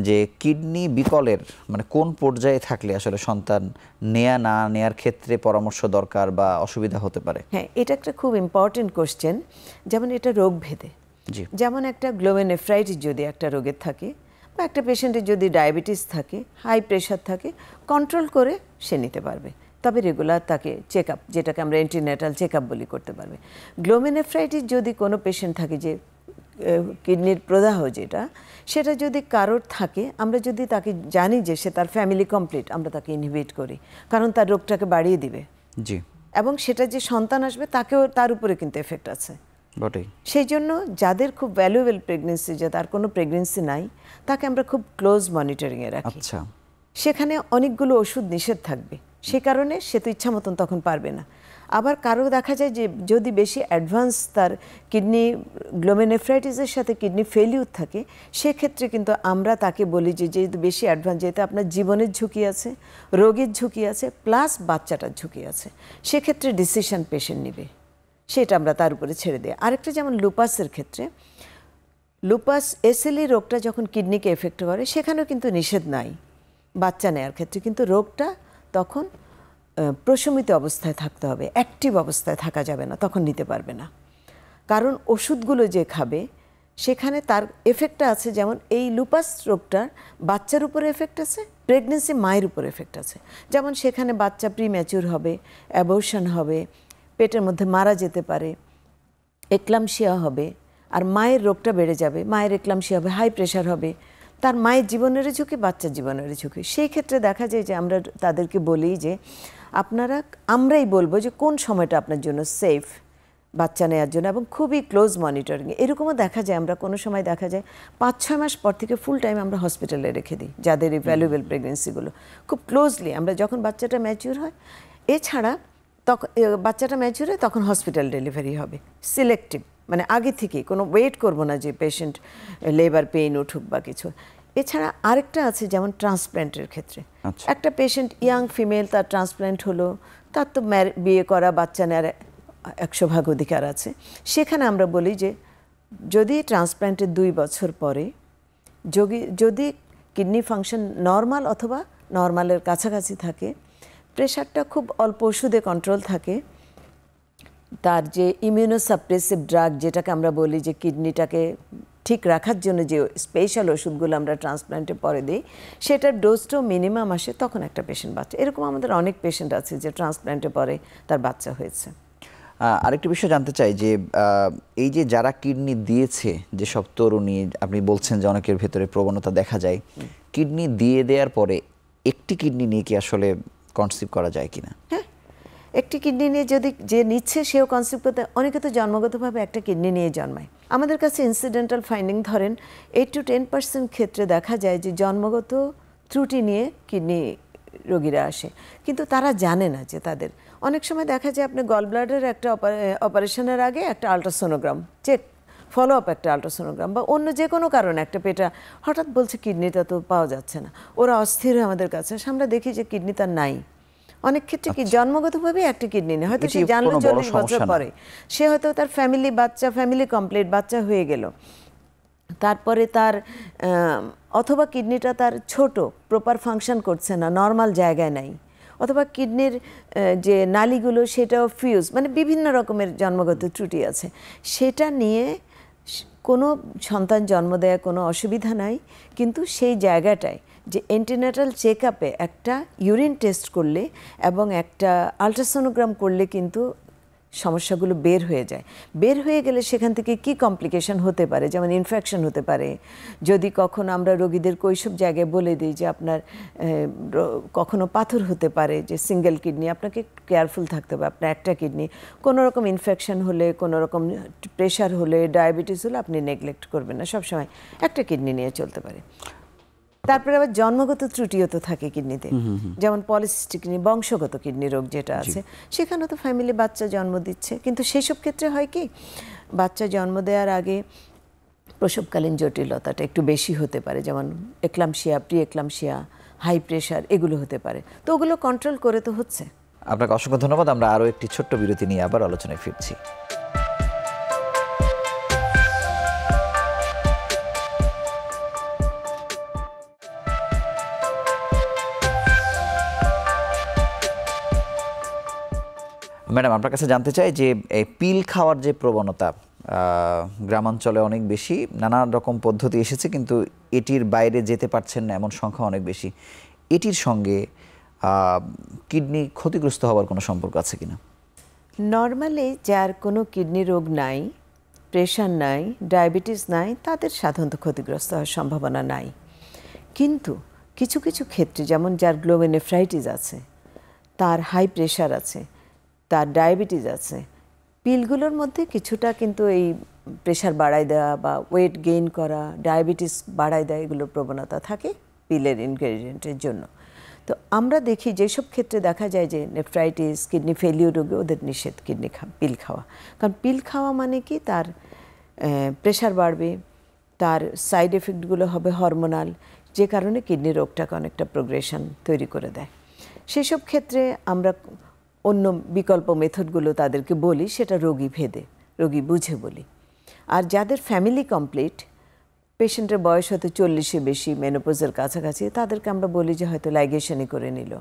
A: যে কিডনি বিকলের মানে কোন পর্যায়ে থাকলে আসলে সন্তান নেয়া না নেয়ার ক্ষেত্রে পরামর্শ দরকার বা অসুবিধা হতে পারে?
B: হ্যাঁ, এটা একটা খুব ইম্পর্টেন্ট কোশ্চেন। যেমন এটা রোগ ভেদে, যেমন একটা গ্লোমেরুলাইটিস যদি একটা রোগের থাকে, বা একটা পেশেন্টের যদি ডায়াবেটিস থাকে, হাই প্রেশার থাকে, কন্ট্রোল করে সে নিতে পারবে, তবে রেগুলার তাকে চেক আপ, যেটাকে আমরা অ্যান্টিনেটাল চেক আপ বলি, করতে পারবে। গ্লোমেরুলাইটিস যদি কোনো পেশেন্ট থাকে, যে কিডনির প্রদাহ সেটা যদি কারোর থাকে, আমরা যদি তাকে জানি যে সে তার ফ্যামিলি কমপ্লিট, আমরা তাকে ইনহিবিট করি, কারণ তার রোগটাকে বাড়িয়ে দিবে। এবং সেটা যে সন্তান আসবে তাকেও, তার উপরে কিন্তু এফেক্ট আছে। সেই জন্য যাদের খুব ভ্যালুয়েবল প্রেগনেন্সি, যে তার কোনো প্রেগনেন্সি নাই, তাকে আমরা খুব ক্লোজ মনিটরিংয়ে রাখি। সেখানে অনেকগুলো ওষুধ নিষেধ থাকবে, সে কারণে সে তো ইচ্ছা মতন তখন পারবে না। আবার কারো দেখা যায় যে যদি বেশি অ্যাডভান্স তার কিডনি গ্লোমেরুলাইটিসের সাথে কিডনি ফেলিউর থাকে, সেক্ষেত্রে কিন্তু আমরা তাকে বলি যে যেহেতু বেশি অ্যাডভান্স, যেহেতু আপনার জীবনের ঝুঁকি আছে, রোগের ঝুঁকি আছে, প্লাস বাচ্চাটার ঝুঁকি আছে, সেক্ষেত্রে ডিসিশন পেশেন্ট নেবে, সেটা আমরা তার উপরে ছেড়ে দিই। আরেকটা যেমন লুপাসের ক্ষেত্রে, লুপাস এসএলই রোগটা যখন কিডনিকে এফেক্ট করে, সেখানেও কিন্তু নিষেধ নাই বাচ্চা নেওয়ার ক্ষেত্রে, কিন্তু রোগটা তখন প্রশমিত অবস্থায় থাকতে হবে, অ্যাক্টিভ অবস্থায় থাকা যাবে না, তখন নিতে পারবে না। কারণ ওষুধগুলো যে খাবে সেখানে তার এফেক্টটা আছে, যেমন এই লুপাস রোগটার বাচ্চার উপরে এফেক্ট আছে, প্রেগনেন্সি মায়ের উপর এফেক্ট আছে। যেমন সেখানে বাচ্চা প্রিম্যাচিউর হবে, অ্যাবর্শন হবে, পেটের মধ্যে মারা যেতে পারে, এক্লামশিয়া হবে, আর মায়ের রোগটা বেড়ে যাবে, মায়ের এক্লামশিয়া হবে, হাই প্রেশার হবে, তার মায়ের জীবনের ঝুঁকি, বাচ্চার জীবনের ঝুঁকি। সেই ক্ষেত্রে দেখা যায় যে আমরা তাদেরকে বলি যে আমরাই বলবো যে কোন সময়টা আপনার জন্য সেফ বাচ্চা নেওয়ার জন্য, এবং খুবই ক্লোজ মনিটরিং। এরকমও দেখা যায়, আমরা কোনো সময় দেখা যায় 5-6 মাস পর থেকে ফুল টাইম আমরা হসপিটালে রেখে দিই যাদের এই ভ্যালুয়েবল প্রেগনেন্সিগুলো, খুব ক্লোজলি আমরা যখন বাচ্চাটা ম্যাচিউর হয়। এছাড়া তখন বাচ্চাটা ম্যাচিউর হয় তখন হসপিটাল ডেলিভারি হবে, সিলেক্টিভ, মানে আগে থেকেই কোনো ওয়েট করব না যে পেশেন্ট লেবার পেইন উঠুক বা কিছু। এছাড়া আরেকটা আছে, যেমন ট্রান্সপ্ল্যান্টের ক্ষেত্রে একটা পেশেন্ট ইয়াং ফিমেল, তার ট্রান্সপ্ল্যান্ট হলো, তার তো বিয়ে করা, বাচ্চা নেওয়ার 100% অধিকার আছে। সেখানে আমরা বলি যে যদি ট্রান্সপ্ল্যান্টের 2 বছর পরে যদি কিডনি ফাংশন নর্মাল অথবা নর্মালের কাছাকাছি থাকে, প্রেশারটা খুব অল্প ওষুধে কন্ট্রোল থাকে, তার যে ইমিউনোসাপ্রেসিভ ড্রাগ যেটাকে আমরা বলি যে কিডনিটাকে ঠিক রাখার জন্য যে স্পেশাল ওষুধগুলো আমরা ট্রান্সপ্ল্যান্টে পরে দিই, সেটার ডোজটাও মিনিমাম আসে, তখন একটা পেশেন্ট বাচ্চা। এরকম আমাদের অনেক পেশেন্ট আছে যে ট্রান্সপ্ল্যান্টে পরে তার বাচ্চা হয়েছে।
A: আরেকটি বিষয় জানতে চাই যে এই যে যারা কিডনি দিয়েছে, যেসব তরুণী, আপনি বলছেন যে অনেকের ভেতরে প্রবণতা দেখা যায়, কিডনি দিয়ে দেওয়ার পরে একটি কিডনি নিয়ে কি আসলে কনসিভ করা যায় কিনা?
B: হ্যাঁ, একটি কিডনি নিয়ে যদি যে নিচ্ছে সেও কনসিভ করতে, অনেকে তো জন্মগতভাবে একটা কিডনি নিয়ে জন্মায়। আমাদের কাছে ইনসিডেন্টাল ফাইন্ডিং ধরেন 8 to 10% ক্ষেত্রে দেখা যায় যে জন্মগত ত্রুটি নিয়ে কিডনি রোগীরা আসে, কিন্তু তারা জানে না যে তাদের। অনেক সময় দেখা যায় আপনি গল ব্লাডারের একটা অপারেশনের আগে একটা আলট্রাসোনোগ্রাম চেক, ফলো আপ একটা আলট্রাসোনোগ্রাম, বা অন্য যে কোনো কারণে একটা পেটা হঠাৎ বলছে কিডনিটা তো পাওয়া যাচ্ছে না, ওরা অস্থির হয়ে আমাদের কাছে আসে, আমরা দেখি যে কিডনি তার নাই। অনেক ক্ষেত্রে কি জন্মগতভাবে একটা কিডনি নেই, হয়তো সে জানলো 40 বছর পরে, সে হয়তো তার ফ্যামিলি কমপ্লিট বাচ্চা হয়ে গেল, তারপরে তার অথবা কিডনিটা তার ছোট, প্রপার ফাংশন করছে না, নর্মাল জায়গায় নাই, অথবা কিডনির যে নালীগুলো সেটাও ফিউজ, মানে বিভিন্ন রকমের জন্মগত ত্রুটি আছে। সেটা নিয়ে কোনো সন্তান জন্ম দেওয়া কোনো অসুবিধা নাই, কিন্তু সেই জায়গাটায় যে অ্যান্টিনাটাল চেক আপে একটা ইউরিন টেস্ট করলে এবং একটা আলট্রাসোনোগ্রাম করলে কিন্তু সমস্যাগুলো বের হয়ে যায়। বের হয়ে গেলে সেখান থেকে কি কমপ্লিকেশন হতে পারে, যেমন ইনফেকশন হতে পারে। যদি কখনো আমরা রোগীদের ওইসব জায়গায় বলে দিই যে আপনার কখনো পাথর হতে পারে, যে সিঙ্গেল কিডনি, আপনাকে কেয়ারফুল থাকতে হবে, আপনার একটা কিডনি, কোনো রকম ইনফেকশন হলে, কোনো রকম প্রেশার হলে, ডায়াবেটিস হলে আপনি নেগলেক্ট করবেন না, সবসময় একটা কিডনি নিয়ে চলতে পারে। তারপরে আবার জন্মগত ত্রুটিও তো থাকে কিডনিতে, যেমন পলিসিস্টিক কিডনি, বংশগত কিডনি রোগ যেটা আছে, সেখানে তো ফ্যামিলি বাচ্চা জন্ম দিচ্ছে, কিন্তু সেসব ক্ষেত্রে হয় কি, বাচ্চা জন্ম দেওয়ার আগে প্রসবকালীন জটিলতাটা একটু বেশি হতে পারে, যেমন eclampsia, pre eclampsia, high pressure, এগুলো হতে পারে, তো ওগুলো কন্ট্রোল করে তো হচ্ছে।
A: আপনাকে অসংখ্য ধন্যবাদ। আমরা আরও একটি ছোট্ট বিরতি নিয়ে আবার আলোচনায় ফিরছি। ম্যাডাম, আপনার কাছে জানতে চাই যে এই পিল খাওয়ার যে প্রবণতা গ্রামাঞ্চলে অনেক বেশি, নানা রকম পদ্ধতি এসেছে, কিন্তু এটির বাইরে যেতে পারছেন না এমন সংখ্যা অনেক বেশি। এটির সঙ্গে কিডনি ক্ষতিগ্রস্ত হওয়ার কোনো সম্পর্ক আছে কিনা?
B: নর্মালি যার কোনো কিডনি রোগ নাই, প্রেশার নাই, ডায়াবেটিস নাই, তাদের সাধারণত ক্ষতিগ্রস্ত হওয়ার সম্ভাবনা নাই। কিন্তু কিছু কিছু ক্ষেত্রে, যেমন যার গ্লোমেনেফ্রাইটিস আছে, তার হাই প্রেশার আছে, তার ডায়াবেটিস আছে, পিলগুলোর মধ্যে কিছুটা কিন্তু এই প্রেশার বাড়ায় দেওয়া বা ওয়েট গেইন করা, ডায়াবেটিস বাড়ায় দেওয়া, এগুলোর প্রবণতা থাকে পিলের ইনগ্রেডিয়েন্টের জন্য। তো আমরা দেখি যেসব ক্ষেত্রে দেখা যায় যে নেফ্রাইটিস, কিডনি ফেলিওর রোগে ওদের নিষেধ পিল খাওয়া, কারণ পিল খাওয়া মানে কি, তার প্রেশার বাড়বে, তার সাইড এফেক্টগুলো হবে হরমোনাল, যে কারণে কিডনি রোগটাকে অনেকটা প্রোগ্রেশন তৈরি করে দেয়। সেসব ক্ষেত্রে আমরা অন্য বিকল্প মেথডগুলো তাদেরকে বলি, সেটা রোগী ভেদে, রোগী বুঝে বলি। আর যাদের ফ্যামিলি কমপ্লিট, পেশেন্টের বয়স হয়তো 40-এর বেশি, মেনোপোজের কাছাকাছি, তাদেরকে আমরা বলি যে হয়তো লাইগেশনই করে নিল,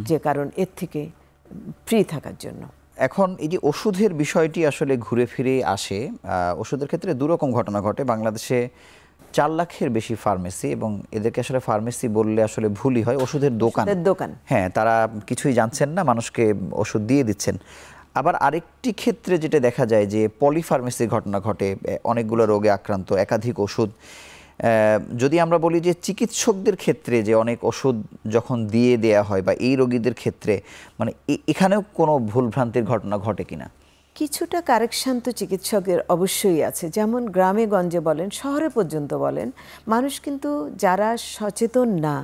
B: যে কারণ এর থেকে ফ্রি থাকার জন্য।
A: এখন এই যে ওষুধের বিষয়টি আসলে ঘুরে ফিরে আসে, ওষুধের ক্ষেত্রে দুরকম ঘটনা ঘটে। বাংলাদেশে 4 লাখের বেশি ফার্মেসি, এবং এদেরকে আসলে ফার্মেসি বললে আসলে ভুলই হয়, ওষুধের দোকান। হ্যাঁ, তারা কিছুই জানছেন না, মানুষকে ওষুধ দিয়ে দিচ্ছেন। আবার আরেকটি ক্ষেত্রে যেটা দেখা যায় যে পলিফার্মেসির ঘটনা ঘটে, অনেকগুলো রোগে আক্রান্ত, একাধিক ওষুধ। যদি আমরা বলি যে চিকিৎসকদের ক্ষেত্রে যে অনেক ওষুধ যখন দিয়ে দেয়া হয়, বা এই রোগীদের ক্ষেত্রে, মানে এখানেও কোনো ভুলভ্রান্তির ঘটনা ঘটে কিনা?
B: কিছুটা কারেকশন তো চিকিৎসকের অবশ্যই আছে, যেমন গ্রামে গঞ্জে বলেন, শহরে পর্যন্ত বলেন, মানুষ কিন্তু যারা সচেতন না,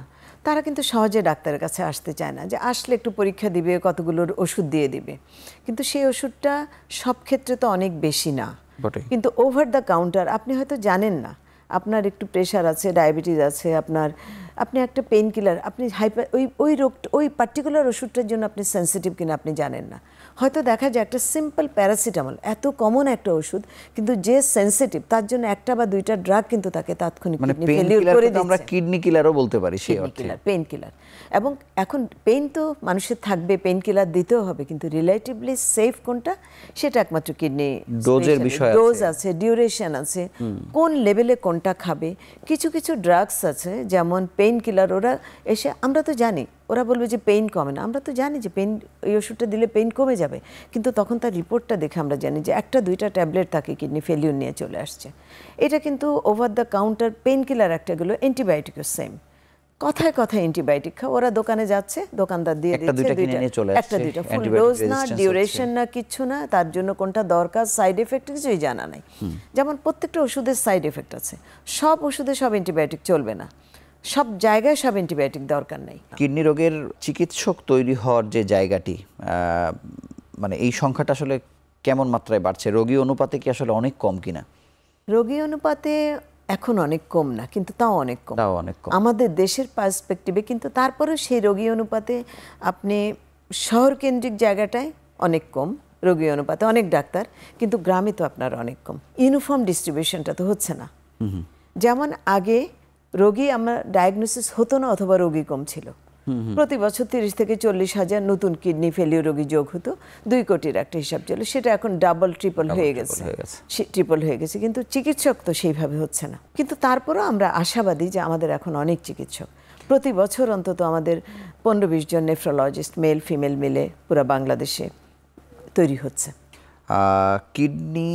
B: তারা কিন্তু সহজে ডাক্তারের কাছে আসতে চায় না, যে আসলে একটু পরীক্ষা দিবে, কতগুলোর ওষুধ দিয়ে দিবে, কিন্তু সেই ওষুধটা সব ক্ষেত্রে তো অনেক বেশি না। কিন্তু ওভার দ্য কাউন্টার, আপনি হয়তো জানেন না, আপনার একটু প্রেশার আছে, ডায়াবেটিস আছে, আপনার আপনি একটা পেইন কিলার, আপনি ওই রোগটা, ওই পার্টিকুলার ওষুধটার জন্য আপনি সেন্সিটিভ কিনা আপনি জানেন না। হয়তো দেখা যায় একটা সিম্পল প্যারাসিটামল, এত কমন একটা ওষুধ, কিন্তু যে সেন্সিটিভ তার জন্য একটা বা দুইটা ড্রাগ কিন্তু তাকে তাৎক্ষণিক কিডনি ফেলিওর করে দিচ্ছে।
A: আমরা কিডনি কিলারও বলতে পারি সেই অর্থে।
B: Pain killer. এবং এখন পেইন তো মানুষের থাকবে, পেইন কিলার দিতেও হবে, কিন্তু রিলেটিভলি সেফ কোনটা সেটা একমাত্র কিডনি
A: ডোজের বিষয়,
B: ডোজ আছে, ডিউরেশন আছে, কোন লেভেলে কোনটা খাবে। কিছু কিছু ড্রাগস আছে যেমন পেইন কিলার, ওরা এসে, আমরা তো জানি ওরা বলবে যে পেইন কমে না, আমরা তো জানি যে পেইন, এই ওষুধটা দিলে পেইন কমে যাবে, কিন্তু তখন তার রিপোর্টটা দেখে আমরা জানি যে একটা দুইটা ট্যাবলেট তাকে কিডনি ফেলিওর নিয়ে চলে আসছে। এটা কিন্তু over the counter pain killer একটা গেলো, অ্যান্টিবায়োটিকও সেম। কথায় কথায় অ্যান্টিবায়োটিক খাও, ওরা দোকানে যাচ্ছে, দোকানদার দিয়ে দিচ্ছে একটা দুইটা, ফুল ডোজ না, ডিউরেশন না, কিচ্ছু না, তার জন্য কোনটা দরকার, সাইড এফেক্ট কিছুই জানা নাই। যেমন প্রত্যেকটা ওষুধের সাইড এফেক্ট আছে, সব ওষুধে সব অ্যান্টিবায়োটিক চলবে না, সব জায়গায় সব অ্যান্টিবায়োটিক দরকার নেই।
A: কিডনি রোগের চিকিৎসক তৈরি হওয়ার যে জায়গাটি, মানে এই সংখ্যাটা আসলে কেমন মাত্রায় বাড়ছে? রোগী অনুপাতে কি আসলে অনেক কম কিনা?
B: রোগী অনুপাতে এখন অনেক কম না, কিন্তু তাও অনেক কম আমাদের দেশের পার্সপেক্টিভে। কিন্তু তারপরেও সেই রোগী অনুপাতে আপনি শহর কেন্দ্রিক জায়গাটায় অনেক কম রোগী অনুপাতে, অনেক ডাক্তার, কিন্তু গ্রামে তো আপনার অনেক কম। ইউনিফর্ম ডিস্ট্রিবিউশনটা তো হচ্ছে না। যেমন আগে রোগী আমরা ডায়াগনোসিস হতো না, অথবা রোগী কম ছিল, প্রতি বছর 30 থেকে 40 হাজার নতুন কিডনি ফেলিওর রোগী যোগ হতো, 2 কোটির একটা হিসাব ছিল। সেটা এখন ডাবল ট্রিপল হয়ে গেছে, কিন্তু চিকিৎসক তো সেইভাবে হচ্ছে না। কিন্তু তারপরেও আমরা আশাবাদী যে আমাদের এখন অনেক চিকিৎসক, প্রতি বছর অন্তত আমাদের 15-20 জন নেফ্রোলজিস্ট মেল ফিমেল মিলে পুরো বাংলাদেশে তৈরি হচ্ছে।
A: কিডনি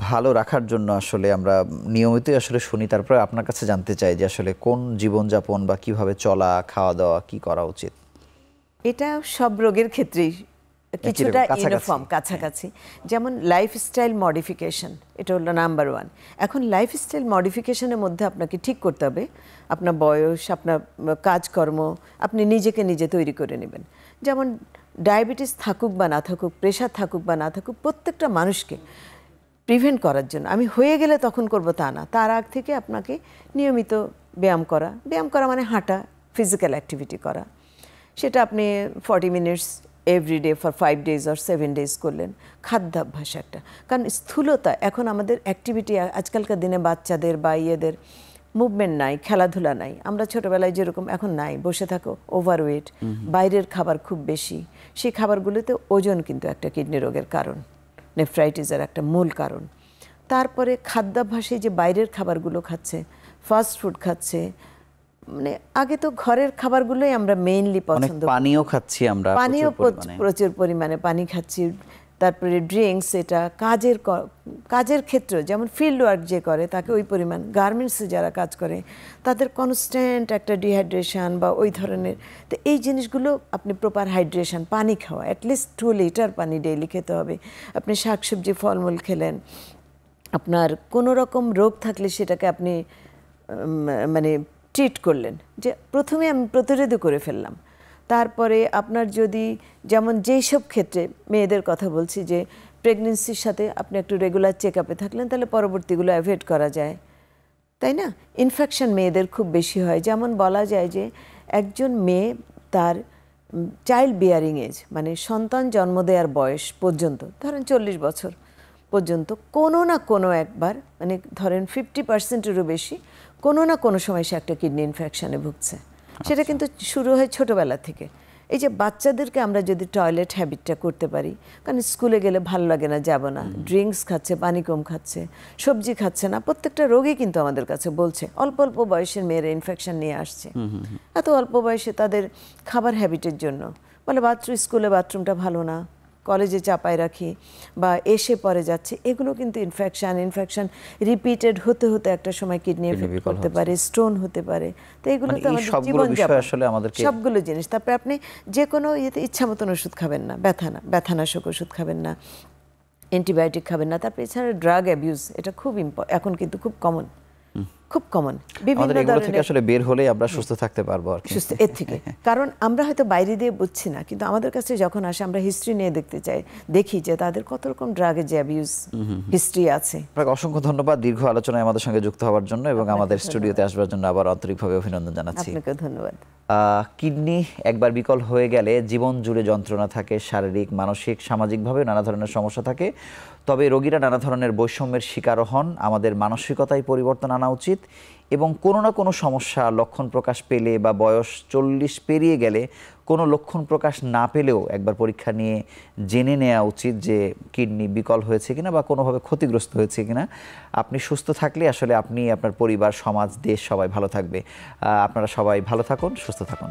A: ভালো রাখার জন্য আসলে আমরা নিয়মিতই আসলে শুনি, তারপরে আপনার কাছে জানতে চাই যে আসলে কোন জীবনযাপন বা কিভাবে চলা, খাওয়া দাওয়া কি করা উচিত?
B: এটা সব রোগের ক্ষেত্রেই কিছুটা ইউনিফর্ম, কাছাকাছি। যেমন লাইফস্টাইল মডিফিকেশন, এটা হলো নাম্বার 1। এখন লাইফস্টাইল মডিফিকেশনের মধ্যে আপনাকে ঠিক করতে হবে আপনার বয়স, আপনার কাজকর্ম, আপনি নিজেকে নিজে তৈরি করে নেবেন। যেমন ডায়াবেটিস থাকুক বা না থাকুক, প্রেশার থাকুক বা না থাকুক, প্রত্যেকটা মানুষকে প্রিভেন্ট করার জন্য, আমি হয়ে গেলে তখন করব তা না, তার আগ থেকে আপনাকে নিয়মিত ব্যায়াম করা মানে হাঁটা, ফিজিক্যাল অ্যাক্টিভিটি করা। সেটা আপনি 40 minutes everyday for 5 days or 7 days করলেন। খাদ্যাভ্যাস একটা, কারণ স্থূলতা এখন আমাদের অ্যাক্টিভিটি, আজকালকার দিনে বাচ্চাদের বা ইয়েদের মুভমেন্ট নাই, খেলাধুলা নাই। আমরা ছোটোবেলায় যেরকম এখন নাই, বসে থাকো, ওভারওয়েট, বাইরের খাবার খুব বেশি, সেই খাবারগুলোতে ওজন কিন্তু একটা কিডনি রোগের কারণ, নেফ্রাইটিসের একটা মূল কারণ। তারপরে খাদ্যাভ্যাসে যে বাইরের খাবারগুলো খাচ্ছে, ফাস্ট ফুড খাচ্ছে, মানে আগে তো ঘরের খাবারগুলোই আমরা মেইনলি পছন্দ করি।
A: পানিও খাচ্ছি আমরা,
B: পানিও প্রচুর পরিমাণে পানি খাচ্ছি। তারপরে ড্রিঙ্কস, এটা কাজের ক্ষেত্রে, যেমন ফিল্ড ওয়ার্ক যে করে তাকে ওই পরিমাণ, গার্মেন্টসে যারা কাজ করে তাদের কনস্ট্যান্ট একটা ডিহাইড্রেশন বা ওই ধরনের। তো এই জিনিসগুলো আপনি প্রপার হাইড্রেশন, পানি খাওয়া, অ্যাটলিস্ট 2 লিটার পানি ডেইলি খেতে হবে। আপনি শাকসবজি ফলমূল খেলেন, আপনার কোনো রকম রোগ থাকলে সেটাকে আপনি মানে ট্রিট করলেন, যে প্রথমে আমি প্রতিরোধ করে ফেললাম। তারপরে আপনার যদি, যেমন যেই সব ক্ষেত্রে মেয়েদের কথা বলছি, যে প্রেগনেন্সির সাথে আপনি একটু রেগুলার চেক আপে থাকলেন, তাহলে পরবর্তীগুলো অ্যাভয়েড করা যায়, তাই না? ইনফেকশন মেয়েদের খুব বেশি হয়। যেমন বলা যায় যে একজন মেয়ে তার চাইল্ড বিয়ারিং এজ, মানে সন্তান জন্ম দেওয়ার বয়স পর্যন্ত, ধরেন 40 বছর পর্যন্ত, কোনো না কোনো একবার, মানে ধরেন 50%-এরও বেশি, কোনো না কোনো সময় সে একটা কিডনি ইনফেকশনে ভুগছে। সেটা কিন্তু শুরু হয় ছোটোবেলা থেকে। এই যে বাচ্চাদেরকে আমরা যদি টয়লেট হ্যাবিটটা করতে পারি, কারণ স্কুলে গেলে ভালো লাগে না, যাব না, ড্রিঙ্কস খাচ্ছে, পানি কম খাচ্ছে, সবজি খাচ্ছে না, প্রত্যেকটা রোগী কিন্তু আমাদের কাছে বলছে, অল্প অল্প বয়সের মেয়েরা ইনফেকশন নিয়ে আসছে। এত অল্প বয়সে তাদের খাবার হ্যাবিটের জন্য, বলে স্কুলে বাথরুমটা ভালো না, কলেজে চাপায় রাখি, বা এসে পরে যাচ্ছে, এগুলো কিন্তু ইনফেকশন রিপিটেড হতে হতে একটা সময় কিডনি এফেক্ট করতে পারে, স্টোন হতে পারে। তো এগুলো তো আমাদের জীবনযাপন, সবগুলো জিনিস। তারপরে আপনি যে কোনো ইয়েতে ইচ্ছা মতন ওষুধ খাবেন না, ব্যথানাশক ওষুধ খাবেন না, অ্যান্টিবায়োটিক খাবেন না। তারপরে এছাড়া ড্রাগ অ্যাবিউজ, এটা খুব এখন কিন্তু খুব খুব কমন বিভিন্ন
A: আমাদের এগুলো থেকে
B: ধরনের
A: আসলে বের হলে আমরা সুস্থ থাকতে পারবো আর কি।
B: সুস্থ এর থেকে কারণ আমরা হয়তো বাইরে দিয়ে বুঝছি না, কিন্তু আমাদের কাছে যখন আসে আমরা হিস্ট্রি নিয়ে দেখতে চাই, দেখি যে তাদের কত রকম ড্রাগের যে অ্যাবিউজ হিস্ট্রি আছে।
A: আপনাকে অসংখ্য ধন্যবাদ দীর্ঘ আলোচনায় আমাদের সঙ্গে যুক্ত হওয়ার জন্য এবং আমাদের স্টুডিওতে আসবার জন্য আবার আন্তরিকভাবে অভিনন্দন জানাচ্ছি।
B: আপনাকে ধন্যবাদ।
A: কিডনি একবার বিকল হয়ে গেলে জীবন জুড়ে যন্ত্রণা থাকে, শারীরিক, মানসিক, সামাজিকভাবে নানা ধরনের সমস্যা থাকে। তবে রোগীরা নানা ধরনের বৈষম্যের শিকারও হন। আমাদের মানসিকতায় পরিবর্তন আনা উচিত এবং কোনো না কোনো সমস্যা লক্ষণ প্রকাশ পেলে বা বয়স 40 পেরিয়ে গেলে কোনো লক্ষণ প্রকাশ না পেলেও একবার পরীক্ষা নিয়ে জেনে নেওয়া উচিত যে কিডনি বিকল হয়েছে কিনা বা কোনোভাবে ক্ষতিগ্রস্ত হয়েছে কিনা। আপনি সুস্থ থাকলে আসলে আপনি, আপনার পরিবার, সমাজ, দেশ সবাই ভালো থাকবে। আপনারা সবাই ভালো থাকুন, সুস্থ থাকুন।